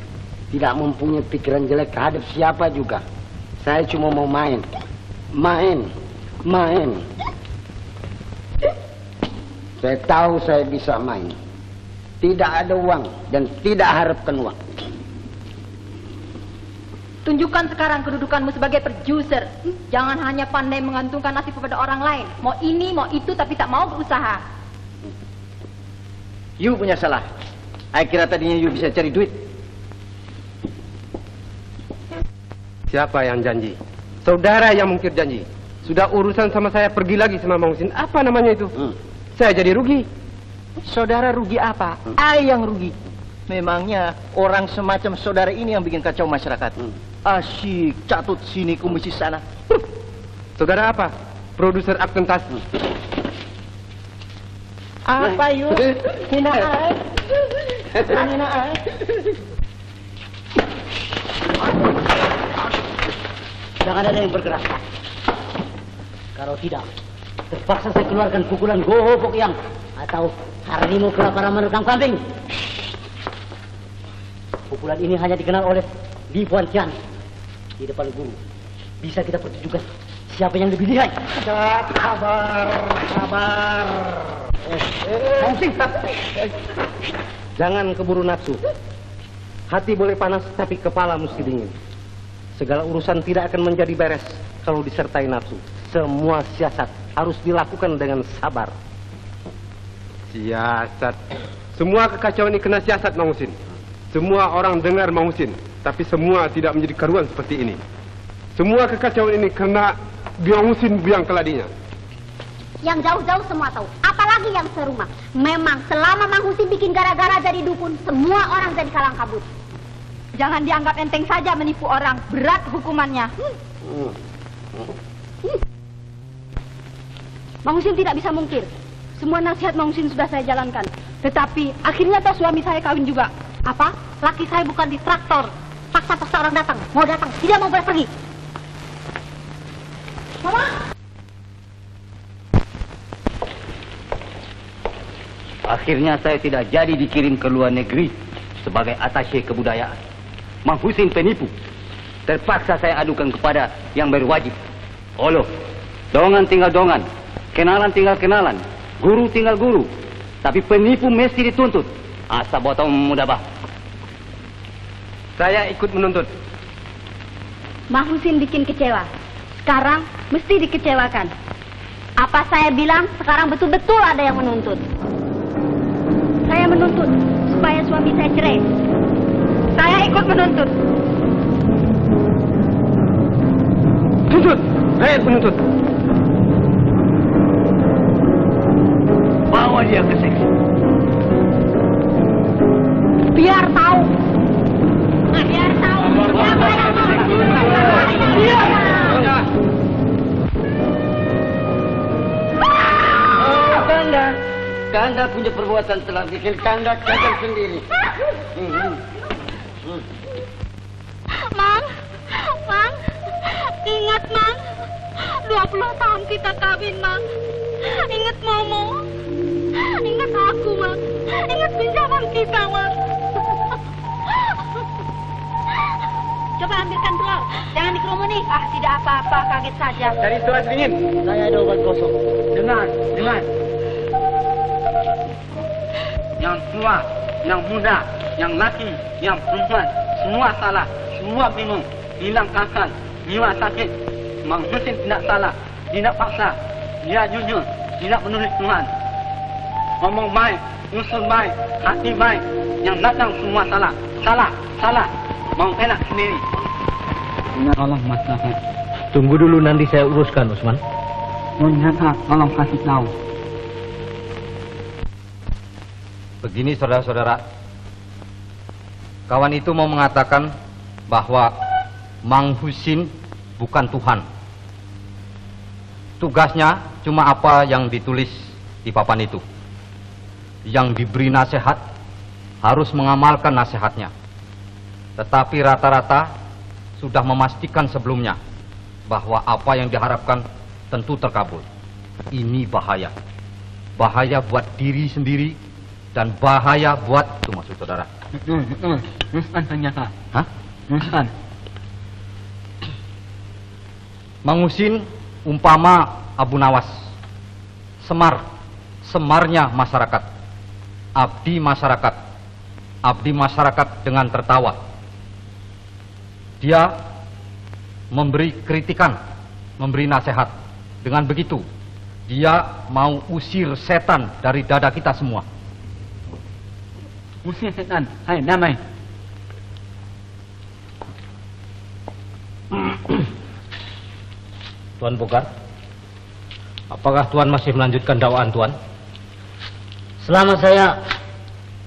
Tidak mempunyai pikiran jelek terhadap siapa juga. Saya cuma mau main. Saya tahu saya bisa main. Tidak ada uang dan tidak harapkan uang. Tunjukkan sekarang kedudukanmu sebagai produser. Jangan hanya pandai mengantungkan nasib kepada orang lain. Mau ini, mau itu, tapi tak mau berusaha. You punya salah. Saya kira tadinya you bisa cari duit. Siapa yang janji? Saudara yang mungkir janji. Sudah urusan sama saya pergi lagi sama Mang Husin. Apa namanya itu? Saya jadi rugi. Saudara rugi apa? Saya yang rugi. Memangnya orang semacam saudara ini yang bikin kacau masyarakat. Asyik catut sini komisi sana. Saudara apa? Produser akuntansi. Apa you? Hinaan. Hinaan. Jangan ada yang bergerak. Kalau tidak, terpaksa saya keluarkan pukulan gobok yang atau harimau kelaparan merekam kambing. Pukulan ini hanya dikenal oleh Li Puan Tian di depan guru. Bisa kita pertunjukkan siapa yang lebih lihai. Sabar. Jangan keburu nafsu. Hati boleh panas tapi kepala mesti dingin. Segala urusan tidak akan menjadi beres kalau disertai nafsu. Semua siasat harus dilakukan dengan sabar. Siasat. Semua kekacauan ini kena siasat, Mang Husin. Semua orang dengar Mang Husin, tapi semua tidak menjadi karuan seperti ini. Semua kekacauan ini karena Mang Husin biang keladinya. Yang jauh-jauh semua tahu, apalagi yang serumah. Memang selama Mang Husin bikin gara-gara jadi dukun, semua orang jadi kalang kabut. Jangan dianggap enteng saja menipu orang. Berat hukumannya. Mang Husin tidak bisa mungkir. Semua nasihat Mang Husin sudah saya jalankan. Tetapi akhirnya toh suami saya kawin juga. Apa? Laki saya bukan di traktor. Paksa-paksa orang datang. Mau datang, tidak mau boleh pergi. Mama! Akhirnya saya tidak jadi dikirim ke luar negeri sebagai atashe kebudayaan. Mang Husin penipu. Terpaksa saya adukan kepada yang berwajib. Oloh, dongan tinggal dongan, kenalan tinggal kenalan, guru tinggal guru. Tapi penipu mesti dituntut. Asa botong muda bah. Saya ikut menuntut. Mang Husin bikin kecewa. Sekarang mesti dikecewakan. Apa saya bilang sekarang betul-betul ada yang menuntut. Saya menuntut supaya suami saya cerai. Saya ikut menuntut. Tuntut! Saya penuntut. Bawa dia ke seksi. Biar tahu. Biar tahu. Siapa yang mau Kanda punya perbuatan telah bikin Kanda gagal sendiri. Mang, ingat Mang, 20 tahun kita kawin Mang. Ingat Momo, ingat aku Mang, ingat pinjaman kita Mang. Coba ambilkan telur. Jangan dikerumuni. Ah, tidak apa-apa, kaget saja. Cari surat dingin. Saya ada obat kosong. Dengar. Yang tua, yang muda, yang laki, yang perempuan, semua salah, semua bingung, hilang akal, jiwa sakit. Mang Husin tidak salah, tidak paksa, dia jujur, tidak menulis Tuhan. Ngomong baik, usul baik, hati baik, yang datang semua salah, mau enak sendiri. Tolong Mas Nafas. Tunggu dulu, nanti saya uruskan, Usman. Nyonya, tolong kasih tahu. Begini saudara-saudara, kawan itu mau mengatakan bahwa Mang Husin bukan Tuhan. Tugasnya cuma apa yang ditulis di papan itu. Yang diberi nasihat harus mengamalkan nasihatnya. Tetapi rata-rata sudah memastikan sebelumnya bahwa apa yang diharapkan tentu terkabul. Ini bahaya. Bahaya buat diri sendiri dan bahaya buat, itu maksud saudara. Betul. Nuskan ternyata. Hah? Nuskan. Mang Husin umpama Abu Nawas. Semarnya masyarakat. Abdi masyarakat dengan tertawa. Dia memberi kritikan, memberi nasihat. Dengan begitu, dia mau usir setan dari dada kita semua. Usir setan, hai damai. Tuan Bokar, apakah Tuan masih melanjutkan dakwaan Tuan? Selama saya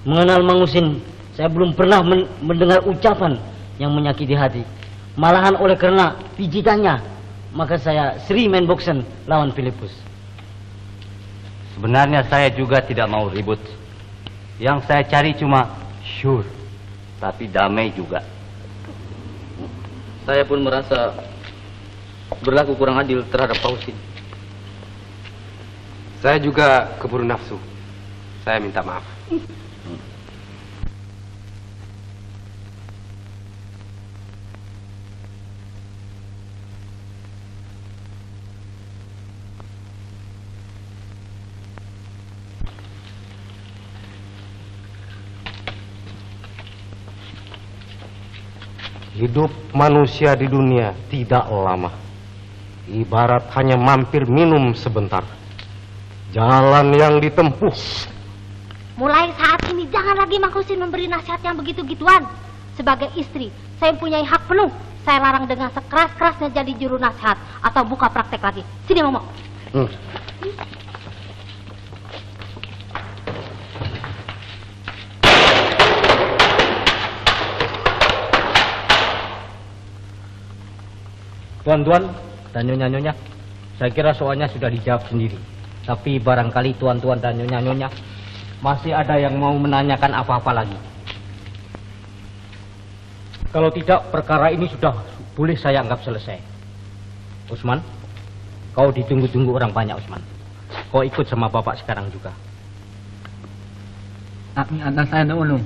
mengenal Mang Husin, saya belum pernah mendengar ucapan yang menyakiti hati. Malahan oleh karena pijitannya, maka saya seri main boksen lawan Filipus. Sebenarnya saya juga tidak mau ribut. Yang saya cari cuma sure, tapi damai juga. Saya pun merasa berlaku kurang adil terhadap Pak Husin. Saya juga keburu nafsu. Saya minta maaf. Hidup manusia di dunia tidak lama. Ibarat hanya mampir minum sebentar. Jalan yang ditempuh. Mulai saat ini jangan lagi Mang Husin memberi nasihat yang begitu-gituan. Sebagai istri, saya mempunyai hak penuh. Saya larang dengan sekeras-kerasnya jadi juru nasihat atau buka praktek lagi. Sini Momo. Tuan-tuan dan nyonya-nyonya, saya kira soalnya sudah dijawab sendiri. Tapi barangkali tuan-tuan dan nyonya-nyonya masih ada yang mau menanyakan apa-apa lagi. Kalau tidak, perkara ini sudah boleh saya anggap selesai. Usman, kau ditunggu-tunggu orang banyak, Usman. Kau ikut sama bapak sekarang juga. Tapi ada saya dulu.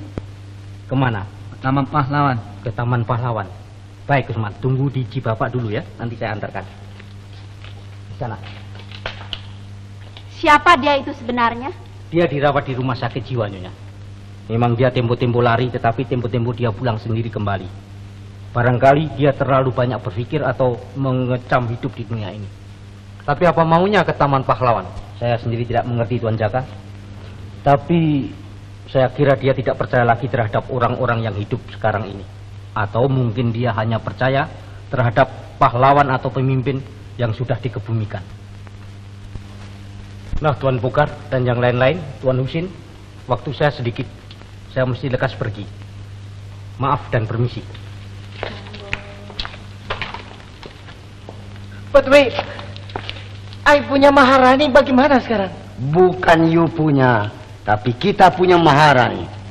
Kemana? Ke Taman Pahlawan. Ke Taman Pahlawan. Baik, Usman, tunggu di Cibapak dulu ya. Nanti saya antarkan. Di sana. Siapa dia itu sebenarnya? Dia dirawat di rumah sakit jiwa, Nyonya. Memang dia tempo-tempo lari, tetapi tempo-tempo dia pulang sendiri kembali. Barangkali dia terlalu banyak berpikir atau mengecam hidup di dunia ini. Tapi apa maunya ke Taman Pahlawan? Saya sendiri tidak mengerti, Tuan Jaka. Tapi saya kira dia tidak percaya lagi terhadap orang-orang yang hidup sekarang ini. Atau mungkin dia hanya percaya terhadap pahlawan atau pemimpin yang sudah dikebumikan. Nah, Tuan Bokar dan yang lain-lain, Tuan Husin, waktu saya sedikit. Saya mesti lekas pergi. Maaf dan permisi. But wait, I punya Maharani bagaimana sekarang? Bukan you punya, tapi kita punya Maharani.